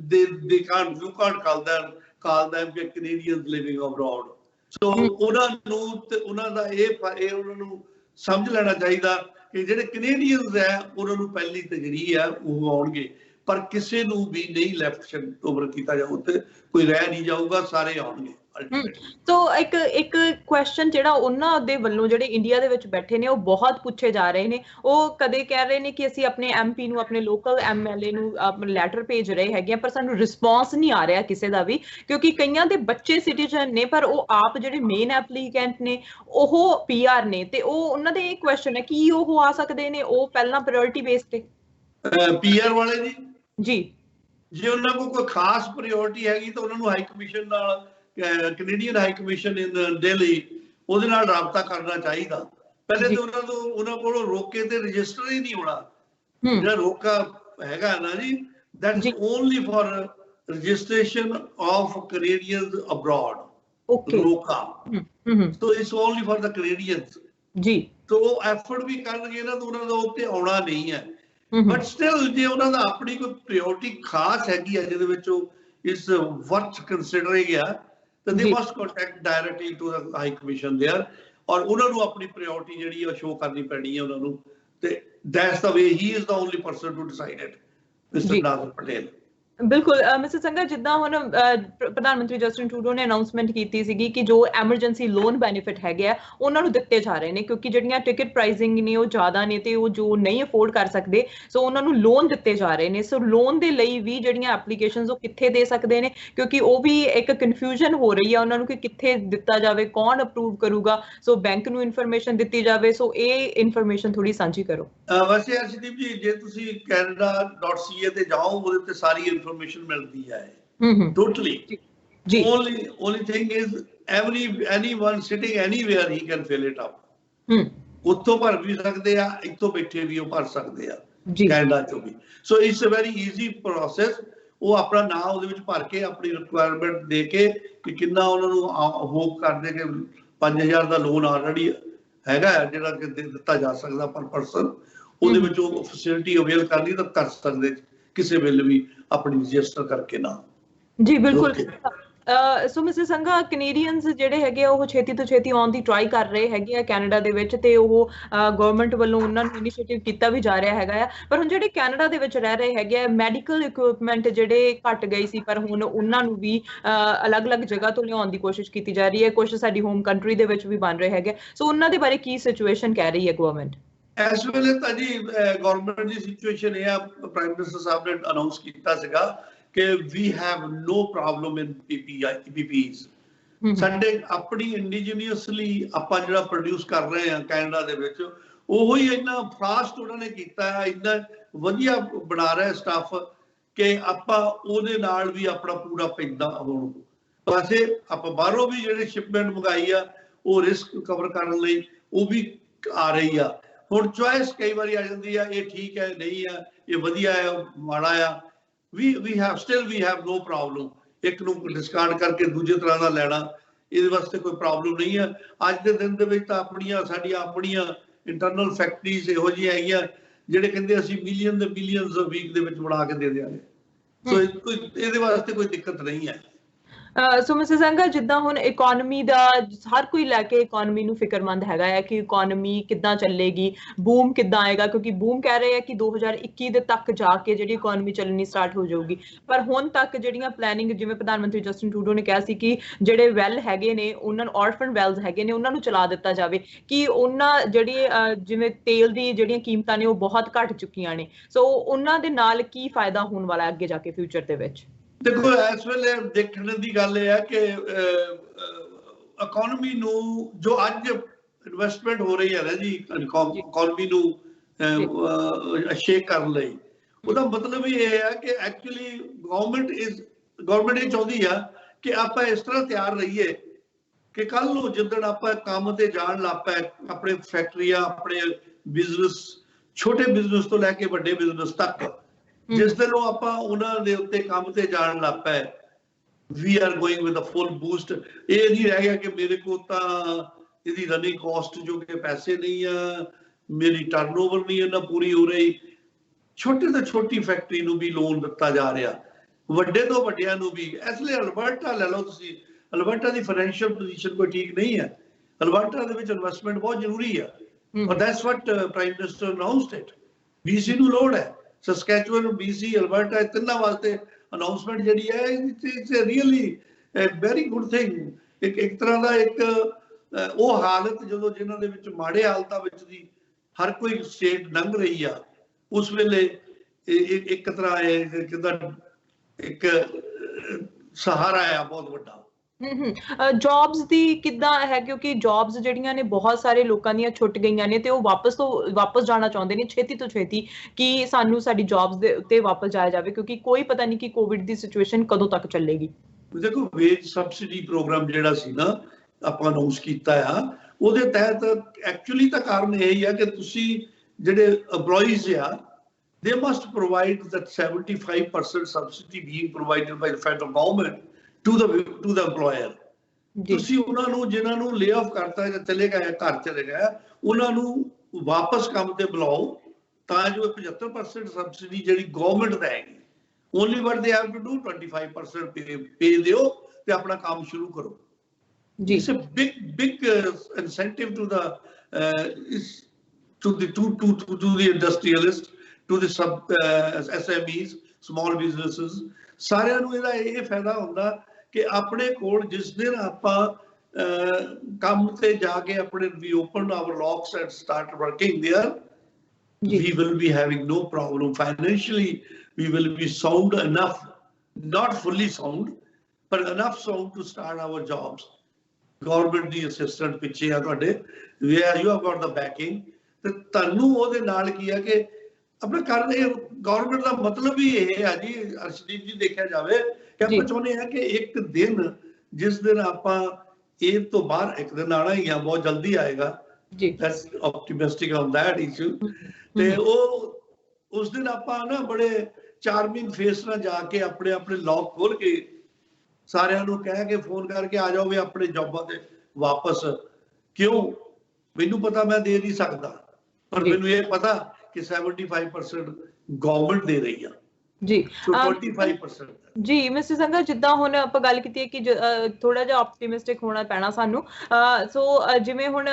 they can't you can't call them Canadians living abroad। So ਉਹਨਾਂ ਨੂੰ ਤੇ ਉਹਨਾਂ ਦਾ ਇਹ ਉਹਨਾਂ ਨੂੰ ਸਮਝ ਲੈਣਾ ਚਾਹੀਦਾ ਕਿ ਜਿਹੜੇ ਕੈਨੇਡੀਅਨਸ ਹੈ ਉਹਨਾਂ ਨੂੰ ਪਹਿਲੀ ਤਜਰੀਹ ਹੈ ਉਹ ਆਉਣਗੇ, ਪਰ ਕਿਸੇ ਨੂੰ ਵੀ ਨਹੀਂ ਲੈਫਟ ਓਵਰ ਕੀਤਾ ਜਾਊ ਤੇ ਕੋਈ ਰਹਿ ਨਹੀਂ ਜਾਊਗਾ, ਸਾਰੇ ਆਉਣਗੇ। ਸੋ ਇੱਕ ਕੁਐਸਚਨ ਜਿਹੜਾ ਉਹਨਾਂ ਦੇ ਵੱਲੋਂ ਜਿਹੜੇ ਇੰਡੀਆ ਦੇ ਵਿੱਚ ਬੈਠੇ ਨੇ ਉਹ ਬਹੁਤ ਪੁੱਛੇ ਜਾ ਰਹੇ ਨੇ। ਉਹ ਕਦੇ ਕਹਿ ਰਹੇ ਨੇ ਕਿ ਅਸੀਂ ਆਪਣੇ MP ਨੂੰ, ਆਪਣੇ ਲੋਕਲ MLA ਨੂੰ ਲੈਟਰ ਭੇਜ ਰਹੇ ਹੈਗੇ ਆ, ਪਰ ਸਾਨੂੰ ਰਿਸਪੌਂਸ ਨਹੀਂ ਆ ਰਿਹਾ ਕਿਸੇ ਦਾ ਵੀ, ਕਿਉਂਕਿ ਕਈਆਂ ਦੇ ਬੱਚੇ ਸਿਟੀਜ਼ਨ ਨੇ ਪਰ ਉਹ ਆਪ ਜਿਹੜੇ ਮੇਨ ਐਪਲੀਕੈਂਟ ਨੇ ਉਹ PR ਨੇ, ਤੇ ਉਹ ਉਹਨਾਂ ਦੇ ਇਹ ਕੁਐਸਚਨ ਹੈ ਕਿ ਉਹ ਆ ਸਕਦੇ ਨੇ ਉਹ ਪਹਿਲਾਂ ਪ੍ਰਾਇੋਰਟੀ ਬੇਸ ਤੇ? PR ਵਾਲੇ ਜੀ ਜੇ ਉਹਨਾਂ ਕੋਲ ਕੋਈ ਖਾਸ ਪ੍ਰਾਇੋਰਟੀ ਹੈਗੀ ਤਾਂ ਉਹਨਾਂ ਨੂੰ ਹਾਈ ਕਮਿਸ਼ਨ ਨਾਲ ਕੈਨੇਡੀਅਨ ਹਾਈ ਕਮਿਸ਼ਨ ਇਨ ਦਿੱਲੀ ਉਹਦੇ ਨਾਲ ਰਾਬਤਾ ਕਰਨਾ ਚਾਹੀਦਾ। ਪਹਿਲੇ ਤਾਂ ਉਹਨਾਂ ਕੋਲੋਂ ਰੋਕੇ ਤੇ ਰਜਿਸਟਰ ਹੀ ਨਹੀਂ ਹੋਣਾ। ਜਿਹੜਾ ਰੋਕਾ ਹੈਗਾ ਨਾ ਜੀ, that is only for registration of Canadians abroad. Okay. Roka. So it's only for the Canadians. जी. तो वो एफर्ट भी करनगे ना, तो उन्होंने उत्ते आउणा नहीं है। बट स्टिल जे उन्हों दा अपनी कोई प्रायोरिटी खास हैगी है जिहदे विच इस वर्थ कंसीडरिंग है, तो they must contact directly to the High Commission there, और उन्हों नूं अपनी प्रायोरिटी जिहड़ी है शो करनी पैनी है उन्हों नूं, ते that's the way he is the only person to decide it, Mr. Nadir Patel। ਬਿਲਕੁਲ ਮਿਸਟਰ ਸੰਘਾ, ਜਿੱਦਾਂ ਹੁਣ ਪ੍ਰਧਾਨ ਮੰਤਰੀ ਜਸਟਿਨ ਟਰੂਡੋ ਨੇ ਅਨਾਉਂਸਮੈਂਟ ਕੀਤੀ ਸੀਗੀ ਕਿ ਜੋ ਐਮਰਜੈਂਸੀ ਲੋਨ ਬੈਨੀਫਿਟ ਹੈਗੇ ਆ ਉਹਨਾਂ ਨੂੰ ਦਿੱਤੇ ਜਾ ਰਹੇ ਨੇ, ਕਿਉਂਕਿ ਜਿਹੜੀਆਂ ਟਿਕਟ ਪ੍ਰਾਈਸਿੰਗ ਨੇ ਉਹ ਜ਼ਿਆਦਾ ਨੇ ਤੇ ਉਹ ਜੋ ਨਹੀਂ ਅਫੋਰਡ ਕਰ ਸਕਦੇ, ਸੋ ਉਹਨਾਂ ਨੂੰ ਲੋਨ ਦਿੱਤੇ ਜਾ ਰਹੇ ਨੇ। ਸੋ ਲੋਨ ਦੇ ਲਈ ਵੀ ਜਿਹੜੀਆਂ ਐਪਲੀਕੇਸ਼ਨਸ ਉਹ ਕਿੱਥੇ ਦੇ ਸਕਦੇ ਨੇ, ਕਿਉਂਕਿ ਉਹ ਵੀ ਇੱਕ ਕਨਫਿਊਜ਼ਨ ਹੋ ਰਹੀ ਆ ਉਹਨਾਂ ਨੂੰ ਕਿ ਕਿੱਥੇ ਦਿੱਤਾ ਜਾਵੇ, ਕੌਣ ਅਪਰੂਵ ਕਰੂਗਾ। ਸੋ ਬੈਂਕ ਨੂੰ ਇਨਫੋਰਮੇਸ਼ਨ ਦਿੱਤੀ ਜਾਵੇ, ਸੋ ਇਹ ਇਨਫੋਰਮੇਸ਼ਨ ਥੋੜੀ ਸਾਂਝੀ ਕਰੋ। ਵੈਸੇ ਅਰਸ਼ਦੀਪ ਜੀ, ਜੇ ਤੁਸੀਂ canada.ca ਤੇ ਜਾਓ, ਉਹਦੇ ਤੇ ਸਾਰੀ ਇਨਫੋਰਮੇਸ਼ਨ ਮਿਲਦੀ ਹੈ totally। only thing is anyone sitting anywhere he can fill it up। ਉੱਥੋਂ ਭਰ ਵੀ ਸਕਦੇ ਆ, ਇੱਥੋਂ ਬੈਠੇ ਵੀ ਉਹ ਭਰ ਸਕਦੇ ਆ ਕੈਨੇਡਾ ਚੋਂ ਵੀ। So it's a very easy process. ਉਹ ਆਪਣਾ ਨਾਂ ਉਹਦੇ ਵਿੱਚ ਭਰ ਕੇ ਆਪਣੀ ਰਿਕੁਆਇਰਮੈਂਟ ਦੇ ਕੇ ਕਿ ਕਿੰਨਾ ਉਹਨਾਂ ਨੂੰ ਹੋਪ ਕਰਦੇ ਕਿ 5000 ਦਾ ਲੋਨ ਆਲਰੇਡੀ ਹੈਗਾ ਜਿਹੜਾ ਕਿ ਦਿੱਤਾ ਜਾ ਸਕਦਾ ਪਰ ਪਰਸਨ, ਉਹਦੇ ਵਿੱਚ ਉਹ ਫੈਸਿਲਿਟੀ ਅਵੇਲ ਕਰਨੀ ਤਾਂ ਕਰ ਸਕਦੇ ਕਿਸੇ ਵੇਲੇ ਵੀ ਆਪਣੀ ਰਜਿਸਟਰ ਕਰਕੇ ਨਾ। ਜੀ ਬਿਲਕੁਲ। ਸੋ ਮਿਸਟਰ ਸੰਘਾ, ਕੈਨੇਡੀਅਨਸ ਜਿਹੜੇ ਹੈਗੇ ਆ ਉਹ ਛੇਤੀ ਤੋਂ ਛੇਤੀ ਆਉਣ ਦੀ ਟਰਾਈ ਕਰ ਰਹੇ ਹੈਗੇ ਆ ਕੈਨੇਡਾ ਦੇ ਵਿੱਚ, ਤੇ ਉਹ ਗਵਰਨਮੈਂਟ ਵੱਲੋਂ ਉਹਨਾਂ ਨੂੰ ਇਨੀਸ਼ੀਏਟਿਵ ਕੀਤਾ ਵੀ ਜਾ ਰਿਹਾ ਹੈਗਾ ਆ। ਪਰ ਹੁਣ ਜਿਹੜੇ ਕੈਨੇਡਾ ਦੇ ਵਿੱਚ ਰਹਿ ਰਹੇ ਹੈਗੇ ਆ, ਮੈਡੀਕਲ ਇਕਵਿਪਮੈਂਟ ਜਿਹੜੇ ਘਟ ਗਈ ਸੀ, ਪਰ ਹੁਣ ਉਹਨਾਂ ਨੂੰ ਵੀ ਅਲੱਗ-ਅਲੱਗ ਜਗ੍ਹਾ ਤੋਂ ਲਿਆਉਣ ਦੀ ਕੋਸ਼ਿਸ਼ ਕੀਤੀ ਜਾ ਰਹੀ ਹੈ। ਕੁਝ ਸਾਡੀ ਹੋਮ ਕੰਟਰੀ ਦੇ ਵਿੱਚ ਵੀ ਬਣ ਰਹੇ ਹੈਗੇ, ਸੋ ਉਹਨਾਂ ਦੇ ਬਾਰੇ ਕੀ ਸਿਚੁਏਸ਼ਨ ਕਹਿ ਰਹੀ ਹੈ ਗਵਰਨਮੈਂਟ? ਇਸ ਵੇਲੇ ਤਾਂ ਜੀ ਗਵਰਨਮੈਂਟ ਦੀ ਸਿਚੁਏਸ਼ਨ ਇਹ ਆ, ਪ੍ਰਾਈਮ ਮਿਨਿਸਟਰ ਸਾਹਿਬ ਨੇ ਅਨਾਉਂਸ ਕੀਤਾ ਸੀਗਾ ਕਿ we have no problem in PPEs। ਸਾਡੇ ਆਪਣੀ ਇੰਡੀਜੀਨੀਅਸਲੀ ਆਪਾਂ ਜਿਹੜਾ ਪ੍ਰੋਡਿਊਸ ਕਰ ਰਹੇ ਆ ਕੈਨੇਡਾ ਦੇ ਵਿੱਚ, ਉਹੋ ਹੀ ਇੰਨਾ ਫਾਸਟ ਉਹਨਾਂ ਨੇ ਕੀਤਾ ਹੈ, ਇੰਨਾ ਵਧੀਆ ਬਣਾ ਰਿਹਾ ਸਟਾਫ ਕਿ ਆਪਾਂ ਉਹਦੇ ਨਾਲ ਵੀ ਆਪਣਾ ਪੂਰਾ ਪੈਂਦਾ ਹੁਣ। ਵੈਸੇ ਆਪਾਂ ਬਾਹਰੋਂ ਵੀ ਜਿਹੜੇ ਸ਼ਿਪਮੈਂਟ ਮੰਗਾਈ ਆ, ਉਹ ਰਿਸਕ ਕਵਰ ਕਰਨ ਲਈ ਉਹ ਵੀ ਆ ਰਹੀ ਆ। ਹੁਣ ਚੁਆਇਸ ਕਈ ਵਾਰੀ ਆ ਜਾਂਦੀ ਆ, ਇਹ ਠੀਕ ਹੈ, ਨਹੀਂ ਆ, ਇਹ ਵਧੀਆ ਹੈ, ਮਾੜਾ ਆ। we have no problem ਇੱਕ ਨੂੰ ਡਿਸਕਾਰਡ ਕਰਕੇ ਦੂਜੇ ਤਰ੍ਹਾਂ ਦਾ ਲੈਣਾ, ਇਹਦੇ ਵਾਸਤੇ ਕੋਈ ਪ੍ਰੋਬਲਮ ਨਹੀਂ ਹੈ। ਅੱਜ ਦੇ ਦਿਨ ਦੇ ਵਿੱਚ ਤਾਂ ਸਾਡੀਆਂ ਆਪਣੀਆਂ ਇੰਟਰਨਲ ਫੈਕਟਰੀਜ਼ ਇਹੋ ਜਿਹੀਆਂ ਹੈਗੀਆਂ ਜਿਹੜੇ ਕਹਿੰਦੇ ਅਸੀਂ ਮਿਲੀਅਨ ਦੇ ਬਿਲੀਅਨਸ ਵੀਕ ਦੇ ਵਿੱਚ ਬਣਾ ਕੇ ਦੇ ਦਿਆਂਗੇ। ਸੋ ਇਹਦੇ ਵਾਸਤੇ ਕੋਈ ਦਿੱਕਤ ਨਹੀਂ ਹੈ। ਸੋ ਮਿਸਟਰ ਸੰਘਾ, ਜਿੱਦਾਂ ਹੁਣ ਇਕੋਨਮੀ ਦਾ ਹਰ ਕੋਈ ਲੈ ਕੇ ਇਕੋਨਮੀ ਨੂੰ ਫਿਕਰਮੰਦ ਹੈਗਾ ਹੈ ਕਿ ਇਕੋਨਮੀ ਕਿੱਦਾਂ ਚੱਲੇਗੀ, ਬੂਮ ਕਿੱਦਾਂ ਆਏਗਾ, ਕਿਉਂਕਿ ਬੂਮ ਕਹਿ ਰਹੇ ਆ ਕਿ 2021 ਦੇ ਤੱਕ ਜਾ ਕੇ ਜਿਹੜੀ ਇਕੋਨਮੀ ਚੱਲਣੀ ਸਟਾਰਟ ਹੋ ਜਾਊਗੀ। ਪਰ ਹੁਣ ਤੱਕ ਜਿਹੜੀਆਂ ਪਲੈਨਿੰਗ, ਜਿਵੇਂ ਪ੍ਰਧਾਨ ਮੰਤਰੀ ਜਸਟਿਨ ਟਰੂਡੋ ਨੇ ਕਿਹਾ ਸੀ ਕਿ ਜਿਹੜੇ ਵੈਲ ਹੈਗੇ ਨੇ, ਉਹਨਾਂ ਨੂੰ ਆਰਫਨ ਵੈਲਸ ਹੈਗੇ ਨੇ, ਉਹਨਾਂ ਨੂੰ ਚਲਾ ਦਿੱਤਾ ਜਾਵੇ, ਕਿ ਉਹਨਾਂ ਜਿਹੜੀ ਜਿਵੇਂ ਤੇਲ ਦੀ ਜਿਹੜੀਆਂ ਕੀਮਤਾਂ ਨੇ ਉਹ ਬਹੁਤ ਘਟ ਚੁੱਕੀਆਂ ਨੇ, ਸੋ ਉਹਨਾਂ ਦੇ ਨਾਲ ਕੀ ਫਾਇਦਾ ਹੋਣ ਵਾਲਾ ਅੱਗੇ ਜਾ ਕੇ ਫਿਊਚਰ ਦੇ ਵਿੱਚ? ਦੇਖੋ, ਇਸ ਵੇਲੇ ਦੇਖਣ ਦੀ ਗੱਲ ਇਹ ਹੈ ਕਿ ਇਕੋਨਮੀ ਨੂੰ ਜੋ ਅੱਜ ਇਨਵੈਸਟਮੈਂਟ ਹੋ ਰਹੀ ਹੈ ਨਾ ਜੀ, ਇਕੋਨਮੀ ਨੂੰ ਸ਼ੇਕ ਕਰਨ ਲਈ, ਉਹਦਾ ਮਤਲਬ ਇਹ ਹੈ ਕਿ ਐਕਚੁਅਲੀ ਗਵਰਨਮੈਂਟ ਇਹ ਚਾਹੁੰਦੀ ਆ ਕਿ ਆਪਾਂ ਇਸ ਤਰ੍ਹਾਂ ਤਿਆਰ ਰਹੀਏ ਕਿ ਕੱਲ ਨੂੰ ਜਿੱਦਣ ਆਪਾਂ ਕੰਮ ਤੇ ਜਾਣ ਲੱਗ ਪਏ, ਆਪਣੇ ਫੈਕਟਰੀਆਂ, ਆਪਣੇ ਬਿਜ਼ਨਸ, ਛੋਟੇ ਬਿਜ਼ਨਸ ਤੋਂ ਲੈ ਕੇ ਵੱਡੇ ਬਿਜ਼ਨਸ ਤੱਕ, ਜਿਸ ਦਿਨ ਉਹ ਆਪਾਂ ਉਹਨਾਂ ਦੇ ਉੱਤੇ ਕੰਮ ਤੇ ਜਾਣ ਲੱਗ ਪਏ, we are going with a full boost. ਇਹ ਨਹੀਂ ਰਹਿ ਗਿਆ ਕਿ ਮੇਰੇ ਕੋਲ ਤਾਂ ਇਹਦੀ ਰਨਿੰਗ ਕਾਸਟ ਜੋ ਕਿ ਪੈਸੇ ਨਹੀਂ ਆ, ਮੇਰੀ ਟਰਨਓਵਰ ਨਹੀਂ ਇਹਨਾਂ ਪੂਰੀ ਹੋ ਰਹੀ। ਛੋਟੇ ਤੋਂ ਛੋਟੀ ਫੈਕਟਰੀ ਨੂੰ ਵੀ ਲੋਨ ਦਿੱਤਾ ਜਾ ਰਿਹਾ, ਵੱਡੇ ਤੋਂ ਵੱਡਿਆਂ ਨੂੰ ਵੀ। ਇਸ ਲਈ ਅਲਬਰਟਾ ਲੈ ਲਓ ਤੁਸੀਂ, ਅਲਬਰਟਾ ਦੀ ਫਾਈਨੈਂਸ਼ੀਅਲ ਪੋਜੀਸ਼ਨ ਕੋਈ ਠੀਕ ਨਹੀਂ ਹੈ। ਅਲਬਰਟਾ ਦੇ ਵਿੱਚ ਇਨਵੈਸਟਮੈਂਟ ਬਹੁਤ ਜ਼ਰੂਰੀ ਆ, ਔਰ that's what prime minister announced it. BC ਨੂੰ ਲੋੜ ਹੈ, ਸਸਕੈਚੁਅਨ, BC, ਅਲਬਰਟਾ, ਤਿੰਨਾਂ ਵਾਸਤੇ ਅਨਾਉਂਸਮੈਂਟ ਜਿਹੜੀ ਹੈ, it's really very good thing. ਇੱਕ ਤਰ੍ਹਾਂ ਦਾ ਉਹ ਹਾਲਤ ਜਦੋਂ ਜਿਨ੍ਹਾਂ ਦੇ ਵਿੱਚ ਮਾੜੇ ਹਾਲਤਾਂ ਵਿੱਚ ਦੀ ਹਰ ਕੋਈ ਸਟੇਟ ਲੰਘ ਰਹੀ ਆ, ਉਸ ਵੇਲੇ ਇੱਕ ਤਰ੍ਹਾਂ ਇੱਕ ਸਹਾਰਾ ਆ ਬਹੁਤ ਵੱਡਾ। ਜੌਬਸ ਦੀ ਕਿੱਦਾਂ ਹੈ, ਕਿਉਂਕਿ ਜੌਬਸ ਜਿਹੜੀਆਂ ਨੇ ਬਹੁਤ ਸਾਰੇ ਲੋਕਾਂ ਦੀਆਂ ਛੁੱਟ ਗਈਆਂ ਨੇ ਤੇ ਉਹ ਵਾਪਸ ਜਾਣਾ ਚਾਹੁੰਦੇ ਨੇ ਛੇਤੀ ਤੋਂ ਛੇਤੀ ਕਿ ਸਾਨੂੰ ਸਾਡੀ ਜੌਬਸ ਦੇ ਉੱਤੇ ਵਾਪਸ ਜਾਇਆ ਜਾਵੇ, ਕਿਉਂਕਿ ਕੋਈ ਪਤਾ ਨਹੀਂ ਕਿ ਕੋਵਿਡ ਦੀ ਸਿਚੁਏਸ਼ਨ ਕਦੋਂ ਤੱਕ ਚੱਲੇਗੀ। देखो वेज सबसिडी प्रोग्राम ਜਿਹੜਾ ਸੀ ਨਾ ਆਪਾਂ ਅਨਾਉਂਸ ਕੀਤਾ ਆ, ਉਹਦੇ ਤਹਿਤ ਐਕਚੁਅਲੀ ਤਾਂ ਕਾਰਨ ਇਹ ਹੀ ਆ ਕਿ ਤੁਸੀਂ ਜਿਹੜੇ EMPLOYEES ਆ, they must provide that 75% subsidy being provided by the federal government to the employer. ਤੁਸੀਂ ਉਹਨਾਂ ਨੂੰ ਜਿਨ੍ਹਾਂ ਨੂੰ ਲੇ ਆਫ ਕਰਤਾ ਜਾਂ ਚਲੇ ਗਏ ਘਰ ਚਲੇ ਗਏ, ਉਹਨਾਂ ਨੂੰ ਵਾਪਸ ਕੰਮ ਤੇ ਬੁਲਾਓ ਤਾਂ ਜੋ 75% ਸਬਸਿਡੀ ਜਿਹੜੀ ਗਵਰਨਮੈਂਟ ਦੇਗੀ, only what they have to do 25% pay ਦਿਓ ਤੇ ਆਪਣਾ ਕੰਮ ਸ਼ੁਰੂ ਕਰੋ ਜੀ। It's a big incentive to the to the industrialists, to the SMEs, small businesses, ਸਾਰਿਆਂ ਨੂੰ ਇਹਦਾ ਇਹ ਫਾਇਦਾ ਹੁੰਦਾ ਕਿ ਆਪਣੇ ਕੋਲ ਜਿਸ ਦਿਨ ਆਪਾਂ ਕੰਮ ਤੇ ਜਾ ਕੇ ਆਪਣੇ we open our locks and start working there, we will be having no problem financially. We will be sound enough, not fully sound, but enough sound to start our jobs. Government the assistant ਪਿੱਛੇ ਆ ਤੁਹਾਡੇ, where you have got the backing, ਤੇ ਤੁਹਾਨੂੰ ਉਹਦੇ ਨਾਲ ਕੀ ਆ ਕਿ ਆਪਣਾ ਕਰ ਰਹੇ ਗਵਰਨਮੈਂਟ ਦਾ ਮਤਲਬ ਹੀ ਇਹ ਆ ਜੀ ਅਰਸ਼ਦੀਪ ਜੀ, ਦੇਖਿਆ ਜਾਵੇ ਕਿ ਆਪਾਂ ਚਾਹੁੰਦੇ ਆ ਕਿ ਇੱਕ ਦਿਨ ਜਿਸ ਦਿਨ ਆਪਾਂ ਇਹ ਤੋਂ ਬਾਹਰ ਇੱਕ ਦਿਨ ਆਣਾ ਹੀ ਆ, ਬਹੁਤ ਜਲਦੀ ਆਏਗਾ ਜੀ, that's optimistic on that issue, ਤੇ ਉਹ ਉਸ ਦਿਨ ਆਪਾਂ ਨਾ ਬੜੇ ਚਾਰਮਿੰਗ ਫੇਸ ਨਾਲ ਜਾ ਕੇ ਆਪਣੇ ਆਪਣੇ ਲੌਕ ਖੋਲ ਕੇ ਸਾਰਿਆਂ ਨੂੰ ਕਹਿ ਕੇ ਫੋਨ ਕਰਕੇ ਆ ਜਾਓ ਵੀ ਆਪਣੇ ਜੌਬਾਂ ਤੇ ਵਾਪਸ। ਕਿਉਂ? ਮੈਨੂੰ ਪਤਾ ਮੈਂ ਦੇ ਨਹੀਂ ਸਕਦਾ, ਪਰ ਮੈਨੂੰ ਇਹ ਪਤਾ ਕਿ 75% ਗਵਰਨਮੈਂਟ ਦੇ ਰਹੀ ਆ ਜੀ। 25% ਜੀ ਮਿਸਟਰ ਸੰਘਾ, ਜਿੱਦਾਂ ਹੁਣ ਆਪਾਂ ਗੱਲ ਕੀਤੀ ਹੈ ਕਿ ਥੋੜਾ ਜਿਹਾ ਆਪਟੀਮਿਸਟਿਕ ਹੋਣਾ ਪੈਣਾ ਸਾਨੂੰ, ਸੋ ਜਿਵੇਂ ਹੁਣ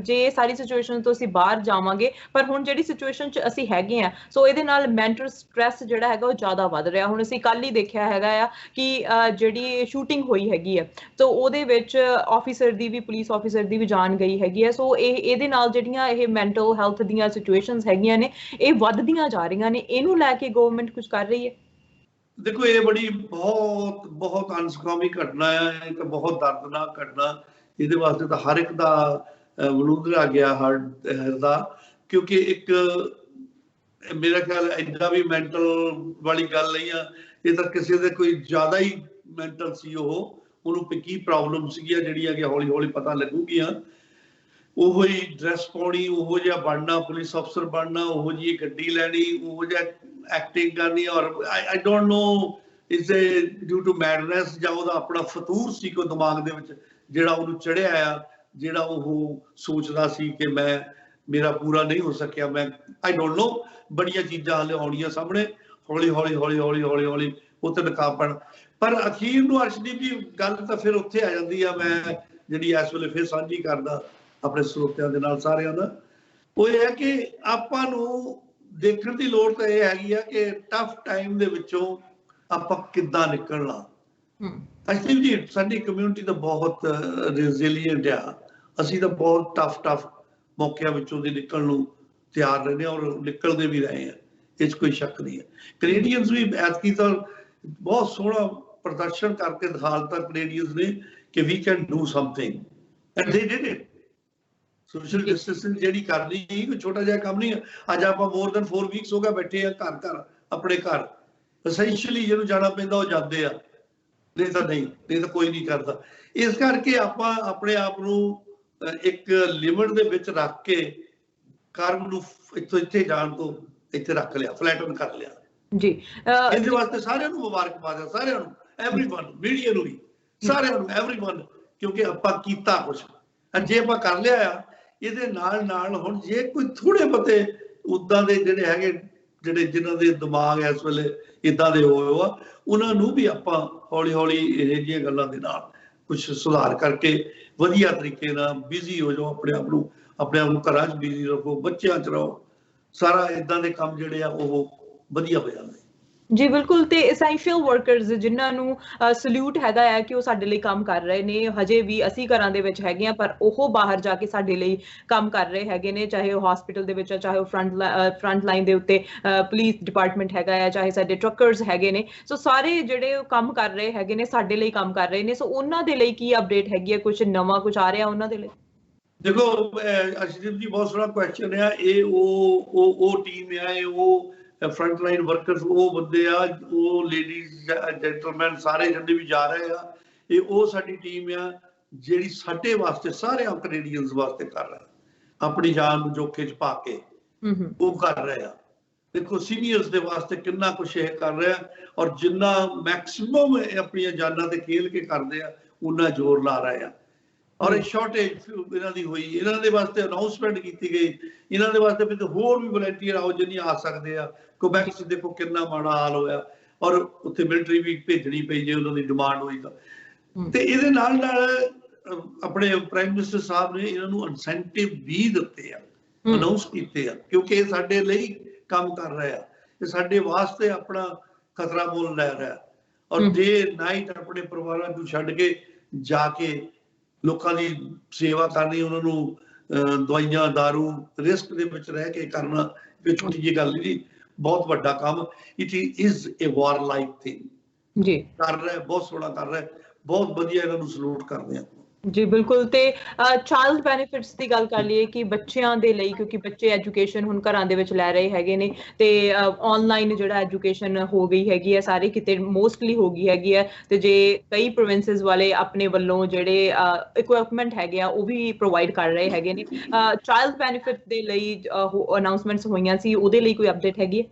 ਜੇ ਸਾਰੀ ਸਿਚੁਏਸ਼ਨ ਤੋਂ ਅਸੀਂ ਬਾਹਰ ਜਾਵਾਂਗੇ, ਪਰ ਹੁਣ ਜਿਹੜੀ ਸਿਚੁਏਸ਼ਨ 'ਚ ਅਸੀਂ ਹੈਗੇ ਆ, ਸੋ ਇਹਦੇ ਨਾਲ ਮੈਂਟਲ ਸਟ੍ਰੈਸ ਜਿਹੜਾ ਹੈਗਾ ਉਹ ਜ਼ਿਆਦਾ ਵੱਧ ਰਿਹਾ। ਹੁਣ ਅਸੀਂ ਕੱਲ ਹੀ ਦੇਖਿਆ ਹੈਗਾ ਆ ਕਿ ਜਿਹੜੀ ਸ਼ੂਟਿੰਗ ਹੋਈ ਹੈਗੀ ਆ, ਸੋ ਉਹਦੇ ਵਿੱਚ ਆਫਿਸਰ ਦੀ ਵੀ, ਪੁਲਿਸ ਆਫਿਸਰ ਦੀ ਵੀ ਜਾਨ ਗਈ ਹੈਗੀ ਹੈ। ਸੋ ਇਹਦੇ ਨਾਲ ਜਿਹੜੀਆਂ ਇਹ ਮੈਂਟਲ ਹੈਲਥ ਦੀਆਂ ਸਿਚੁਏਸ਼ਨਸ ਹੈਗੀਆਂ ਨੇ, ਇਹ ਵੱਧਦੀਆਂ ਜਾ ਰਹੀਆਂ ਨੇ। ਇਹਨੂੰ ਲੈ ਕੇ ਗਵਰਨਮੈਂਟ ਕੁਝ ਕਰ ਰਹੀ ਹੈ? देखो ये बड़ी बहुत अनसुखावी घटना है, एक बहुत दर्दनाक घटना। ये वास्ते तो हर एक का वलूंदरा गया हरदा, क्योंकि एक मेरा ख्याल इन्ना भी मैंटल वाली गल नहीं है, ये तो किसी दे कोई ज्यादा ही मैंटल सी, उन्होंने की प्रॉब्लम सी जिहड़ियां कि हौली हौली पता लगूगियां। ਉਹੋ ਹੀ ਡਰੈਸ ਪਾਉਣੀ, ਉਹੋ ਜਿਹਾ ਬਣਨਾ, ਪੁਲਿਸ ਅਫਸਰ ਬਣਨਾ, ਉਹੋ ਜਿਹੀ ਗੱਡੀ ਲੈਣੀ, ਉਹੋ ਜਿਹਾ ਐਕਟਿੰਗ ਕਰਨੀ। ਔਰ I don't know is it due to madness ਜਾਂ ਉਹਦਾ ਆਪਣਾ ਫਤੂਰ ਸੀ ਕੋਈ ਦਿਮਾਗ ਦੇ ਵਿੱਚ ਜਿਹੜਾ ਉਹਨੂੰ ਚੜਿਆ ਆ, ਜਿਹੜਾ ਉਹ ਸੋਚਦਾ ਸੀ ਕਿ ਮੇਰਾ ਪੂਰਾ ਨਹੀਂ ਹੋ ਸਕਿਆ। ਮੈਂ ਆਈ ਡੋਂਟ ਨੋ, ਬੜੀਆਂ ਚੀਜ਼ਾਂ ਹਾਲੇ ਆਉਣੀਆਂ ਸਾਹਮਣੇ, ਹੌਲੀ ਹੌਲੀ ਹੌਲੀ ਹੌਲੀ ਹੌਲੀ ਹੌਲੀ ਉਹ ਤੇ ਨਕਾਬ ਬਣ। ਪਰ ਅਖੀਰ ਨੂੰ ਅਰਸ਼ਦੀਪ ਜੀ ਗੱਲ ਤਾਂ ਫਿਰ ਉੱਥੇ ਆ ਜਾਂਦੀ ਆ, ਮੈਂ ਜਿਹੜੀ ਇਸ ਵੇਲੇ ਫਿਰ ਸਾਂਝੀ ਕਰਦਾ ਆਪਣੇ ਸਰੋਤਿਆਂ ਦੇ ਨਾਲ ਸਾਰਿਆਂ ਦਾ, ਉਹ ਇਹ ਹੈ ਕਿ ਆਪਾਂ ਨੂੰ ਦੇਖਣ ਦੀ ਲੋੜ ਤਾਂ ਇਹ ਹੈਗੀ ਆ ਕਿ ਟਫ ਟਾਈਮ ਦੇ ਵਿੱਚੋਂ ਆਪਾਂ ਕਿੱਦਾਂ ਨਿਕਲਣਾ। ਅਰਸ਼ਦੀਪ ਜੀ, ਸਾਡੀ ਕਮਿਊਨਿਟੀ ਤਾਂ ਬਹੁਤ ਰੈਜ਼ਿਲੀਐਂਟ ਆ, ਅਸੀਂ ਤਾਂ ਬਹੁਤ ਟਫ ਮੌਕਿਆਂ ਵਿੱਚੋਂ ਦੀ ਨਿਕਲਣ ਨੂੰ ਤਿਆਰ ਰਹਿੰਦੇ ਔਰ ਨਿਕਲਦੇ ਵੀ ਰਹੇ ਆ, ਇਹ 'ਚ ਕੋਈ ਸ਼ੱਕ ਨਹੀਂ ਹੈ। ਕੈਨੇਡੀਅਨਸ ਵੀ ਐਤਕੀ ਤਾਂ ਬਹੁਤ ਸੋਹਣਾ ਪ੍ਰਦਰਸ਼ਨ ਕਰਕੇ ਦਿਖਾ ਦਿੱਤਾ ਕੈਨੇਡੀਅਨਸ ਨੇ ਕਿ we can do something, and they did it. Social distancing ਜਿਹੜੀ ਕਰਨੀ ਕੋਈ ਛੋਟਾ ਜਿਹਾ ਕੰਮ ਨਹੀਂ ਹੈ। ਅੱਜ ਆਪਾਂ ਮੋਰ ਦੈਨ 4 ਵੀਕਸ ਹੋ ਗਏ ਬੈਠੇ ਆ ਘਰ ਆਪਣੇ ਘਰ, ਐਸੈਂਸ਼ੀਅਲੀ ਜਿਹਨੂੰ ਜਾਣਾ ਪੈਂਦਾ ਉਹ ਜਾਂਦੇ ਆ, ਨਹੀਂ ਤਾਂ ਕੋਈ ਨਹੀਂ ਕਰਦਾ। ਇਸ ਕਰਕੇ ਆਪਾਂ ਆਪਣੇ ਆਪ ਨੂੰ ਇੱਕ ਲਿਮਿਟ ਦੇ ਵਿੱਚ ਰੱਖ ਕੇ ਕਰਮ ਨੂੰ ਇੱਥੇ ਜਾਣ ਤੋਂ ਇੱਥੇ ਰੱਖ ਲਿਆ, ਫਲੈਟਨ ਕਰ ਲਿਆ ਜੀ। ਇਹਦੇ ਵਾਸਤੇ ਸਾਰਿਆਂ ਨੂੰ ਮੁਬਾਰਕਬਾਦ ਹੈ, ਸਾਰਿਆਂ ਨੂੰ, ਐਵਰੀਵਨ, ਮੀਡੀਆ ਨੂੰ ਵੀ, ਸਾਰਿਆਂ ਨੂੰ, ਐਵਰੀਵਨ, ਕਿਉਂਕਿ ਆਪਾਂ ਕੀਤਾ ਕੁਛ। ਜੇ ਆਪਾਂ ਕਰ ਲਿਆ ਆ, ਇਹਦੇ ਨਾਲ ਹੁਣ ਜੇ ਕੋਈ ਥੋੜੇ ਬਹੁਤੇ ਉਦਾਂ ਦੇ ਜਿਹੜੇ ਹੈਗੇ, ਜਿਨ੍ਹਾਂ ਦੇ ਦਿਮਾਗ ਇਸ ਵੇਲੇ ਇਦਾਂ ਦੇ ਹੋਏ ਆ, ਉਹਨਾਂ ਨੂੰ ਵੀ ਆਪਾਂ ਹੌਲੀ ਹੌਲੀ ਇਹ ਜਿਹੀਆਂ ਗੱਲਾਂ ਦੇ ਨਾਲ ਕੁਛ ਸੁਧਾਰ ਕਰਕੇ ਵਧੀਆ ਤਰੀਕੇ ਨਾਲ ਬਿਜ਼ੀ ਹੋ ਜਾਓ, ਆਪਣੇ ਆਪ ਨੂੰ ਘਰਾਂ 'ਚ ਬਿਜ਼ੀ ਰੱਖੋ, ਬੱਚਿਆਂ 'ਚ ਰਹੋ, ਸਾਰਾ ਇਦਾਂ ਦੇ ਕੰਮ ਜਿਹੜੇ ਆ ਉਹ ਵਧੀਆ ਹੋ ਜਾਂਦੇ। ਜੀ ਬਿਲਕੁਲ, ਤੇ ਐਸੈਂਸ਼ੀਅਲ ਵਰਕਰਸ ਜਿਨ੍ਹਾਂ ਨੂੰ ਸਲੂਟ ਹੈਗਾ ਆ ਕਿ ਉਹ ਸਾਡੇ ਲਈ ਕੰਮ ਕਰ ਰਹੇ ਨੇ, ਹਜੇ ਵੀ ਅਸੀਂ ਘਰਾਂ ਦੇ ਵਿੱਚ ਹੈਗੇ ਆ ਪਰ ਉਹ ਬਾਹਰ ਜਾ ਕੇ ਸਾਡੇ ਲਈ ਕੰਮ ਕਰ ਰਹੇ ਹੈਗੇ ਨੇ, ਚਾਹੇ ਉਹ ਹਸਪੀਟਲ ਦੇ ਵਿੱਚ, ਚਾਹੇ ਉਹ ਫਰੰਟ ਲਾਈਨ ਦੇ ਉੱਤੇ ਪੁਲਿਸ ਡਿਪਾਰਟਮੈਂਟ ਹੈਗਾ ਆ, ਚਾਹੇ ਸਾਡੇ ਟਰੱਕਰਸ ਹੈਗੇ ਨੇ। ਸੋ ਸਾਰੇ ਜਿਹੜੇ ਕੰਮ ਕਰ ਰਹੇ ਹੈਗੇ ਨੇ ਸਾਡੇ ਲਈ ਕੰਮ ਕਰ ਰਹੇ ਨੇ। ਸੋ ਉਹਨਾਂ ਦੇ ਲਈ ਕੀ ਅਪਡੇਟ ਹੈਗੀ ਹੈ, ਕੁਝ ਨਵਾਂ ਕੁਝ ਆ ਰਿਹਾ ਉਹਨਾਂ ਦੇ ਲਈ? ਦੇਖੋ ਅਰਸ਼ਦੀਪ ਜੀ, ਬਹੁਤ ਸੋਹਣਾ ਕੁਐਸਚਨ ਆ ਇਹ। ਉਹ ਟੀਮ ਆ, ਇਹ ਉਹ फ्रंट लाइन वर्कर्स वो बंदे आ, वो लेडीज जेंटलमैन सारे जिन्ने भी जा रहे आ, ये वो साडी टीम आ ਜਿਹੜੀ ਸਾਡੇ ਵਾਸਤੇ ਸਾਰੇ ਕੈਨੇਡੀਅਨਸ ਵਾਸਤੇ ਕਰ ਰਹੇ ਆਪਣੀ ਜਾਨ ਨੂੰ ਜੋਖੇ 'ਚ ਪਾ ਕੇ ਉਹ ਕਰ ਰਹੇ ਆ। ਦੇਖੋ ਸੀਨੀਅਰਸ ਦੇ ਵਾਸਤੇ ਕਿੰਨਾ ਕੁਛ ਇਹ ਕਰ ਰਿਹਾ, ਔਰ ਜਿੰਨਾ ਮੈਕਸਿਮਮ ਆਪਣੀਆਂ ਜਾਨਾਂ ਤੇ ਖੇਲ ਕੇ ਕਰਦੇ ਆ ਉਹਨਾਂ ਜ਼ੋਰ ਲਾ ਰਹੇ ਆ। ਔਰ ਇਹ ਸ਼ਾਰਟੇਜ ਇਹਨਾਂ ਦੀ ਹੋਈ, ਇਹਨਾਂ ਦੇ ਵਾਸਤੇ ਅਨਾਉਂਸਮੈਂਟ ਕੀਤੀ ਗਈ, ਇਹਨਾਂ ਦੇ ਵਾਸਤੇ ਵੀ ਹੋਰ ਵੀ ਵਲੰਟੀਅਰ ਆਓ ਜਿੰਨੀ ਆ ਸਕਦੇ ਆ। ਕੁਬੈਕ 'ਚ ਦੇਖੋ ਕਿੰਨਾ ਮਾੜਾ ਹਾਲ ਹੋਇਆ, ਔਰ ਉੱਥੇ ਮਿਲਟਰੀ ਵੀ ਭੇਜਣੀ ਪਈ ਜੇ ਉਹਨਾਂ ਦੀ ਡਿਮਾਂਡ ਹੋਈ ਤਾਂ। ਤੇ ਇਹਦੇ ਨਾਲ ਨਾਲ ਆਪਣੇ ਪ੍ਰਾਈਮ ਮਿਨਿਸਟਰ ਸਾਹਿਬ ਨੇ ਇਹਨਾਂ ਨੂੰ ਇਨਸੈਂਟਿਵ ਵੀ ਦਿੱਤੇ ਆ, ਅਨਾਉਂਸ ਕੀਤੇ ਆ, ਕਿਉਂਕਿ ਇਹ ਸਾਡੇ ਲਈ ਕੰਮ ਕਰ ਰਿਹਾ, ਇਹ ਸਾਡੇ ਵਾਸਤੇ ਆਪਣਾ ਖਤਰਾ ਮੁੱਲ ਲੈ ਰਿਹਾ, ਔਰ ਡੇ ਨਾਈਟ ਆਪਣੇ ਪਰਿਵਾਰਾਂ ਨੂੰ ਛੱਡ ਕੇ ਜਾ ਕੇ ਲੋਕਾਂ ਦੀ ਸੇਵਾ ਕਰਨੀ, ਉਹਨਾਂ ਨੂੰ ਦਵਾਈਆਂ ਦਾਰੂ ਰਿਸਕ ਦੇ ਵਿੱਚ ਰਹਿ ਕੇ ਕਰਨਾ ਕੋਈ ਛੋਟੀ ਜਿਹੀ ਗੱਲ ਨਹੀਂ, ਬਹੁਤ ਵੱਡਾ ਕੰਮ। It is a war like thing ਜੀ ਕਰ ਰਿਹਾ, ਬਹੁਤ ਸੋਹਣਾ ਕਰ ਰਿਹਾ, ਬਹੁਤ ਵਧੀਆ, ਇਹਨਾਂ ਨੂੰ ਸਲੂਟ ਕਰਦੇ ਆ ਜੀ। ਬਿਲਕੁਲ। ਤੇ ਚਾਈਲਡ ਬੈਨੀਫਿਟਸ ਦੀ ਗੱਲ ਕਰ ਲਈਏ ਕਿ ਬੱਚਿਆਂ ਦੇ ਲਈ, ਕਿਉਂਕਿ ਬੱਚੇ ਐਜੂਕੇਸ਼ਨ ਹੁਣ ਘਰਾਂ ਦੇ ਵਿੱਚ ਲੈ ਰਹੇ ਹੈਗੇ ਨੇ, ਤੇ ਆਨਲਾਈਨ ਜਿਹੜਾ ਐਜੂਕੇਸ਼ਨ ਹੋ ਗਈ ਹੈਗੀ ਹੈ, ਸਾਰੇ ਕਿਤੇ ਮੋਸਟਲੀ ਹੋ ਗਈ ਹੈਗੀ ਹੈ, ਤੇ ਜੇ ਕਈ ਪ੍ਰੋਵਿੰਸਸ ਵਾਲੇ ਆਪਣੇ ਵੱਲੋਂ ਜਿਹੜੇ ਇਕਵਿਪਮੈਂਟ ਹੈਗੇ ਆ ਉਹ ਵੀ ਪ੍ਰੋਵਾਈਡ ਕਰ ਰਹੇ ਹੈਗੇ ਨੇ। ਚਾਈਲਡ ਬੈਨੀਫਿਟ ਦੇ ਲਈ ਅਨਾਉਂਸਮੈਂਟਸ ਹੋਈਆਂ ਸੀ, ਉਹਦੇ ਲਈ ਕੋਈ ਅਪਡੇਟ ਹੈਗੀ ਹੈ?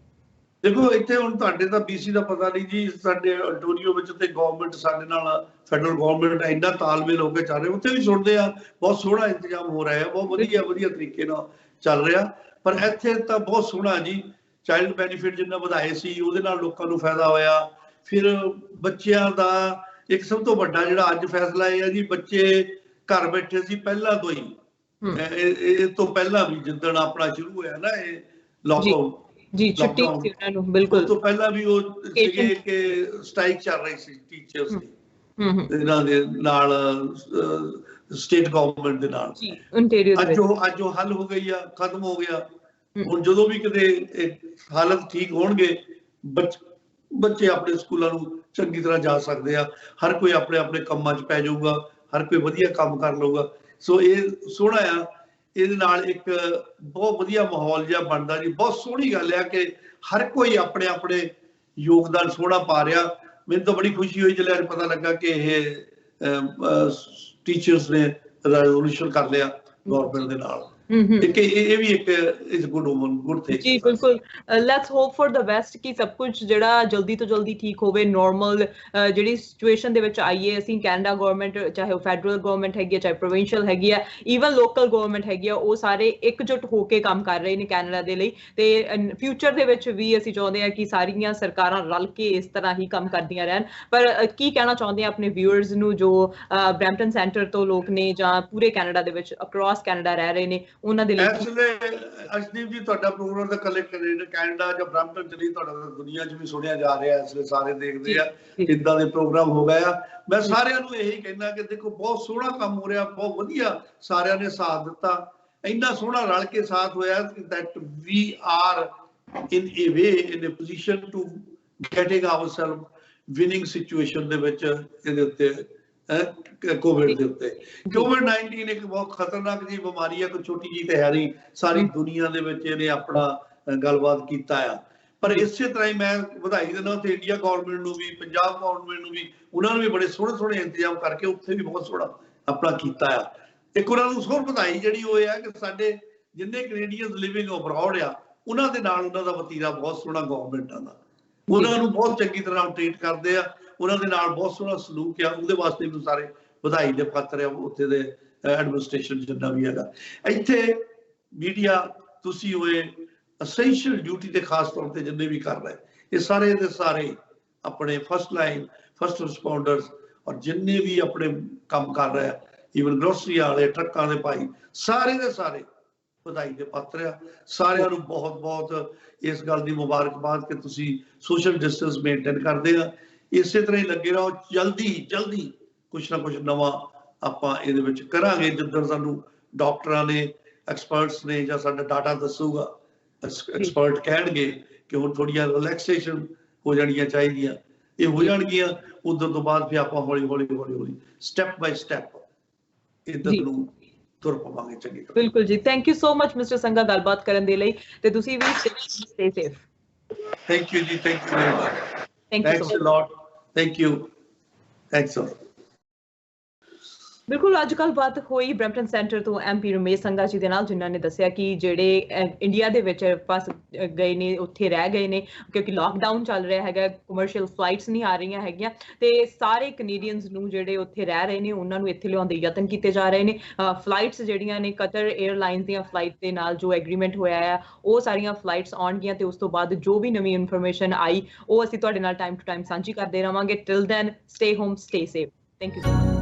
ਦੇਖੋ ਇੱਥੇ ਹੁਣ ਤੁਹਾਡੇ ਤਾਂ BC ਦਾ ਪਤਾ ਨਹੀਂ ਜੀ, ਸਾਡੇ ਅੰਟੋਰੀਓ ਵਿੱਚ ਤੇ ਗਵਰਨਮੈਂਟ ਸਾਡੇ ਨਾਲ ਫੈਡਰਲ ਗਵਰਨਮੈਂਟ ਇੰਨਾ ਤਾਲਮੇਲ ਹੋ ਕੇ ਚੱਲ ਰਿਹਾ, ਉੱਥੇ ਵੀ ਸੁਣਦੇ ਆ ਬਹੁਤ ਸੋਹਣਾ ਇੰਤਜ਼ਾਮ ਹੋ ਰਿਹਾ ਹੈ, ਬਹੁਤ ਵਧੀਆ ਤਰੀਕੇ ਨਾਲ ਚੱਲ ਰਿਹਾ। ਪਰ ਇੱਥੇ ਤਾਂ ਬਹੁਤ ਸੋਹਣਾ ਜੀ, ਚਾਈਲਡ ਬੈਨੀਫਿਟ ਜਿੰਨਾ ਵਧਾਏ ਸੀ ਉਹਦੇ ਨਾਲ ਲੋਕਾਂ ਨੂੰ ਫਾਇਦਾ ਹੋਇਆ। ਫਿਰ ਬੱਚਿਆਂ ਦਾ ਇੱਕ ਸਭ ਤੋਂ ਵੱਡਾ ਜਿਹੜਾ ਅੱਜ ਫੈਸਲਾ ਇਹ ਹੈ ਜੀ, ਬੱਚੇ ਘਰ ਬੈਠੇ ਸੀ ਪਹਿਲਾਂ ਤੋਂ ਹੀ, ਇਹ ਤੋਂ ਪਹਿਲਾਂ ਵੀ ਜਿੱਦਣ ਆਪਣਾ ਸ਼ੁਰੂ ਹੋਇਆ ਨਾ ਇਹ ਲਾਕਡਾਊਨ ਜੀ, ਛੁੱਟੀ ਸੀ ਉਹਨਾਂ ਨੂੰ, ਬਿਲਕੁਲ ਤੋਂ ਪਹਿਲਾਂ ਵੀ ਉਹ ਸੀਗੇ ਕਿ ਸਟ੍ਰਾਈਕ ਚੱਲ ਰਹੀ ਸੀ ਟੀਚਰਸ ਦੀ ਇਹਨਾਂ ਦੇ ਨਾਲ, ਸਟੇਟ ਗਵਰਨਮੈਂਟ ਦੇ ਨਾਲ। ਅੱਜ ਉਹ ਹੱਲ ਹੋ ਗਈ ਆ, ਖਤਮ ਹੋ ਗਿਆ। ਹੁਣ ਜਦੋਂ ਵੀ ਕਿਤੇ ਹਾਲਤ ਠੀਕ ਹੋਣਗੇ, ਬੱਚੇ ਆਪਣੇ ਸਕੂਲਾਂ ਨੂੰ ਚੰਗੀ ਤਰ੍ਹਾਂ ਜਾ ਸਕਦੇ ਆ, ਹਰ ਕੋਈ ਆਪਣੇ ਆਪਣੇ ਕੰਮਾਂ 'ਚ ਪੈ ਜਾਊਗਾ, ਹਰ ਕੋਈ ਵਧੀਆ ਕੰਮ ਕਰ ਲਊਗਾ। ਸੋ ਇਹ ਸੋਹਣਾ ਆ, ਇਹਦੇ ਨਾਲ ਇੱਕ ਬਹੁਤ ਵਧੀਆ ਮਾਹੌਲ ਜਿਹਾ ਬਣਦਾ ਜੀ। ਬਹੁਤ ਸੋਹਣੀ ਗੱਲ ਆ ਕਿ ਹਰ ਕੋਈ ਆਪਣੇ ਆਪਣੇ ਯੋਗਦਾਨ ਸੋਹਣਾ ਪਾ ਰਿਹਾ। ਮੈਨੂੰ ਤਾਂ ਬੜੀ ਖੁਸ਼ੀ ਹੋਈ ਜਦੋਂ ਪਤਾ ਲੱਗਾ ਕਿ ਇਹ ਟੀਚਰਸ ਨੇ ਰੈਜ਼ੋਲੂਸ਼ਨ ਕਰ ਲਿਆ ਗਵਰਨਮੈਂਟ ਦੇ ਨਾਲ। ਇਹ ਵੀ ਇੱਕ ਇਜ਼ ਗੁੱਡ ਥਿੰਗ ਜੀ। ਬਿਲਕੁਲ, let's hope for the best ਕਿ ਸਭ ਕੁਝ ਜਿਹੜਾ ਜਲਦੀ ਤੋਂ ਜਲਦੀ ਠੀਕ ਹੋਵੇ, ਨਾਰਮਲ ਜਿਹੜੀ ਸਿਚੁਏਸ਼ਨ ਦੇ ਵਿੱਚ ਆਈਏ ਅਸੀਂ। ਕੈਨੇਡਾ ਗਵਰਨਮੈਂਟ, ਚਾਹੇ ਉਹ ਫੈਡਰਲ ਗਵਰਨਮੈਂਟ ਹੈਗੀ ਹੈ, ਚਾਹੇ ਪ੍ਰੋਵਿੰਸ਼ੀਅਲ ਹੈਗੀ ਹੈ, ਈਵਨ ਲੋਕਲ ਗਵਰਨਮੈਂਟ ਹੈਗੀ ਆ, ਉਹ ਸਾਰੇ ਇਕਜੁੱਟ ਹੋ ਕੇ ਕੰਮ ਕਰ ਰਹੇ ਨੇ ਕੈਨੇਡਾ ਦੇ ਲਈ। ਤੇ ਫਿਊਚਰ ਦੇ ਵਿੱਚ ਵੀ ਅਸੀਂ ਚਾਹੁੰਦੇ ਹਾਂ ਕਿ ਸਾਰੀਆਂ ਸਰਕਾਰਾਂ ਰਲ ਕੇ ਇਸ ਤਰ੍ਹਾਂ ਹੀ ਕੰਮ ਕਰਦੀਆਂ ਰਹਿਣ। ਪਰ ਕੀ ਕਹਿਣਾ ਚਾਹੁੰਦੇ ਆ ਆਪਣੇ ਵਿਊਅਰਸ ਨੂੰ ਜੋ ਬਰੈਂਪਟਨ ਸੈਂਟਰ ਤੋਂ ਲੋਕ ਨੇ ਜਾਂ ਪੂਰੇ ਕੈਨੇਡਾ ਦੇ ਵਿੱਚ ਅਕ੍ਰੋਸ ਕੈਨੇਡਾ ਰਹਿ ਰਹੇ ਨੇ, ਉਹਨਾਂ ਦੇ ਲਈ? ਅਸ਼ਦੀਪ ਜੀ, ਤੁਹਾਡਾ ਪ੍ਰੋਗਰਾਮ ਤਾਂ ਕੱਲੇ ਕੈਨੇਡਾ ਜਾਂ ਬਰੈਂਪਟਨ 'ਚ ਨਹੀਂ, ਤੁਹਾਡਾ ਦੁਨੀਆ 'ਚ ਵੀ ਸੁਣਿਆ ਜਾ ਰਿਹਾ, ਇਸ ਲਈ ਸਾਰੇ ਦੇਖਦੇ ਆ ਕਿੱਦਾਂ ਦੇ ਪ੍ਰੋਗਰਾਮ ਹੋ ਗਏ ਆ। ਮੈਂ ਸਾਰਿਆਂ ਨੂੰ ਇਹੀ ਕਹਿੰਦਾ ਕਿ ਦੇਖੋ ਬਹੁਤ ਸੋਹਣਾ ਕੰਮ ਹੋ ਰਿਹਾ, ਬਹੁਤ ਵਧੀਆ ਸਾਰਿਆਂ ਨੇ ਸਾਥ ਦਿੱਤਾ, ਇੰਨਾ ਸੋਹਣਾ ਰਲ ਕੇ ਸਾਥ ਹੋਇਆ that we are in a way in a position to getting ourselves winning situation ਦੇ ਵਿੱਚ ਇਹਦੇ ਉੱਤੇ ਕੋਵਿਡ ਦੇ ਉੱਤੇ। COVID-19 ਇੱਕ ਬਹੁਤ ਖਤਰਨਾਕ ਜੀ ਬਿਮਾਰੀ ਹੈ, ਕੋਈ ਛੋਟੀ ਜੀ ਤੇ ਹੈ ਨਹੀਂ, ਸਾਰੀ ਦੁਨੀਆ ਦੇ ਵਿੱਚ ਇਹਨੇ ਆਪਣਾ ਗੱਲਬਾਤ ਕੀਤਾ ਆ। ਪਰ ਇਸੇ ਤਰ੍ਹਾਂ ਹੀ ਮੈਂ ਵਧਾਈ ਦਿੰਦਾ ਉੱਥੇ ਇੰਡੀਆ ਗਵਰਨਮੈਂਟ ਨੂੰ ਵੀ, ਪੰਜਾਬ ਗਵਰਨਮੈਂਟ ਨੂੰ ਵੀ, ਉਹਨਾਂ ਨੂੰ ਵੀ ਬੜੇ ਸੋਹਣੇ ਸੋਹਣੇ ਇੰਤਜ਼ਾਮ ਕਰਕੇ ਉੱਥੇ ਵੀ ਬਹੁਤ ਸੋਹਣਾ ਆਪਣਾ ਕੀਤਾ ਆ। ਇੱਕ ਉਹਨਾਂ ਨੂੰ ਹੋਰ ਵਧਾਈ ਜਿਹੜੀ ਉਹ ਹੈ ਕਿ ਸਾਡੇ ਜਿੰਨੇ ਕੈਨੇਡੀਅਨਸ ਲਿਵਿੰਗ ਅਬਰੋਡ ਆ, ਉਹਨਾਂ ਦੇ ਨਾਲ ਉਹਨਾਂ ਦਾ ਵਤੀਰਾ ਬਹੁਤ ਸੋਹਣਾ ਗਵਰਨਮੈਂਟਾਂ ਦਾ, ਉਹਨਾਂ ਨੂੰ ਬਹੁਤ ਚੰਗੀ ਤਰ੍ਹਾਂ ਟ੍ਰੀਟ ਕਰਦੇ ਆ, ਉਹਨਾਂ ਦੇ ਨਾਲ ਬਹੁਤ ਸੋਹਣਾ ਸਲੂਕ ਆ। ਉਹਦੇ ਵਾਸਤੇ ਵੀ ਸਾਰੇ ਵਧਾਈ ਦੇ ਪਾਤਰ ਆ ਉੱਥੇ ਦੇ ਐਡਮਿਨਿਸਟ੍ਰੇਸ਼ਨ ਜਿੰਨਾ ਵੀ ਹੈਗਾ। ਇੱਥੇ ਮੀਡੀਆ ਤੁਸੀਂ ਹੋਏ ਅਸੈਂਸ਼ੀਅਲ ਡਿਊਟੀ ਤੇ ਖਾਸ ਤੌਰ ਤੇ ਜਿੰਨੇ ਵੀ ਕਰ ਰਹੇ, ਇਹ ਸਾਰੇ ਦੇ ਸਾਰੇ ਆਪਣੇ ਫਸਟ ਲਾਈਨ ਫਸਟ ਰਿਸਪੌਂਡਰਸ ਔਰ ਜਿੰਨੇ ਵੀ ਆਪਣੇ ਕੰਮ ਕਰ ਰਹੇ ਆ, ਈਵਨ ਗਰੋਸਰੀ ਵਾਲੇ, ਟਰੱਕਾਂ ਦੇ ਭਾਈ, ਸਾਰੇ ਦੇ ਸਾਰੇ ਵਧਾਈ ਦੇ ਪਾਤਰ ਆ। ਸਾਰਿਆਂ ਨੂੰ ਬਹੁਤ ਬਹੁਤ ਇਸ ਗੱਲ ਦੀ ਮੁਬਾਰਕਬਾਦ ਕਿ ਤੁਸੀਂ ਸੋਸ਼ਲ ਡਿਸਟੈਂਸ ਮੇਨਟੇਨ ਕਰਦੇ ਆ। ਇਸੇ ਤਰ੍ਹਾਂ ਹੀ ਲੱਗੇ ਰਹੋ, ਜਲਦੀ ਕੁਛ ਨਾ ਕੁਛ ਨਵਾਂ ਆਪਾਂ ਇਹਦੇ ਵਿੱਚ ਕਰਾਂਗੇ। ਜਿੱਦਣ ਸਾਨੂੰ ਡਾਕਟਰਾਂ ਨੇ, ਐਕਸਪਰਟਸ ਨੇ ਜਾਂ ਸਾਡਾ ਡਾਟਾ ਦੱਸੂਗਾ, ਐਕਸਪਰਟ ਕਹਿਣਗੇ ਕਿ ਹੁਣ ਥੋੜੀਆਂ ਰਿਲੈਕਸੇਸ਼ਨ ਹੋ ਜਾਣੀਆਂ ਚਾਹੀਦੀਆਂ, ਇਹ ਹੋ ਜਾਣਗੀਆਂ। ਉਦੋਂ ਤੋਂ ਬਾਅਦ ਫਿਰ ਆਪਾਂ ਹੌਲੀ ਸਟੈਪ ਬਾਈ ਸਟੈਪ ਇੱਧਰ ਨੂੰ ਤੁਰ ਪਵਾਂਗੇ ਚੰਗੀ ਤਰ੍ਹਾਂ। ਬਿਲਕੁਲ ਜੀ, thank you so much mister Sangha ਗੱਲਬਾਤ ਕਰਨ ਦੇ ਲਈ, ਤੇ ਤੁਸੀਂ ਵੀ stay safe. Thank you ji, thank you very much. Thank you Thanks a lot. Thank you. Thanks a lot. ਬਿਲਕੁਲ ਅੱਜ ਕੱਲ੍ਹ ਬਾਤ ਹੋਈ ਬਰੈਂਪਟਨ ਸੈਂਟਰ ਤੋਂ MP ਰਮੇਸ਼ ਸੰਘਾ ਜੀ ਦੇ ਨਾਲ, ਜਿਨ੍ਹਾਂ ਨੇ ਦੱਸਿਆ ਕਿ ਜਿਹੜੇ ਇੰਡੀਆ ਦੇ ਵਿੱਚ ਫਸ ਗਏ ਨੇ, ਉੱਥੇ ਰਹਿ ਗਏ ਨੇ ਕਿਉਂਕਿ ਲਾਕਡਾਊਨ ਚੱਲ ਰਿਹਾ ਹੈਗਾ, ਕਮਰਸ਼ੀਅਲ ਫਲਾਈਟਸ ਨਹੀਂ ਆ ਰਹੀਆਂ ਹੈਗੀਆਂ, ਤੇ ਸਾਰੇ ਕੈਨੇਡੀਅਨਸ ਨੂੰ ਜਿਹੜੇ ਉੱਥੇ ਰਹਿ ਰਹੇ ਨੇ ਉਹਨਾਂ ਨੂੰ ਇੱਥੇ ਲਿਆਉਣ ਦੇ ਯਤਨ ਕੀਤੇ ਜਾ ਰਹੇ ਨੇ। ਫਲਾਈਟਸ ਜਿਹੜੀਆਂ ਨੇ ਕਤਰ 에ਅਰਲਾਈਨਸ ਦੀਆਂ ਫਲਾਈਟ ਦੇ ਨਾਲ ਜੋ ਐਗਰੀਮੈਂਟ ਹੋਇਆ ਆ, ਉਹ ਸਾਰੀਆਂ ਫਲਾਈਟਸ ਆਉਣਗੀਆਂ ਤੇ ਉਸ ਤੋਂ ਬਾਅਦ ਜੋ ਵੀ ਨਵੀਂ ਇਨਫੋਰਮੇਸ਼ਨ ਆਈ ਉਹ ਅਸੀਂ ਤੁਹਾਡੇ ਨਾਲ ਟਾਈਮ ਟੂ ਟਾਈਮ ਸਾਂਝੀ ਕਰਦੇ ਰਵਾਂਗੇ। Till then stay home, stay safe. Thank you so much.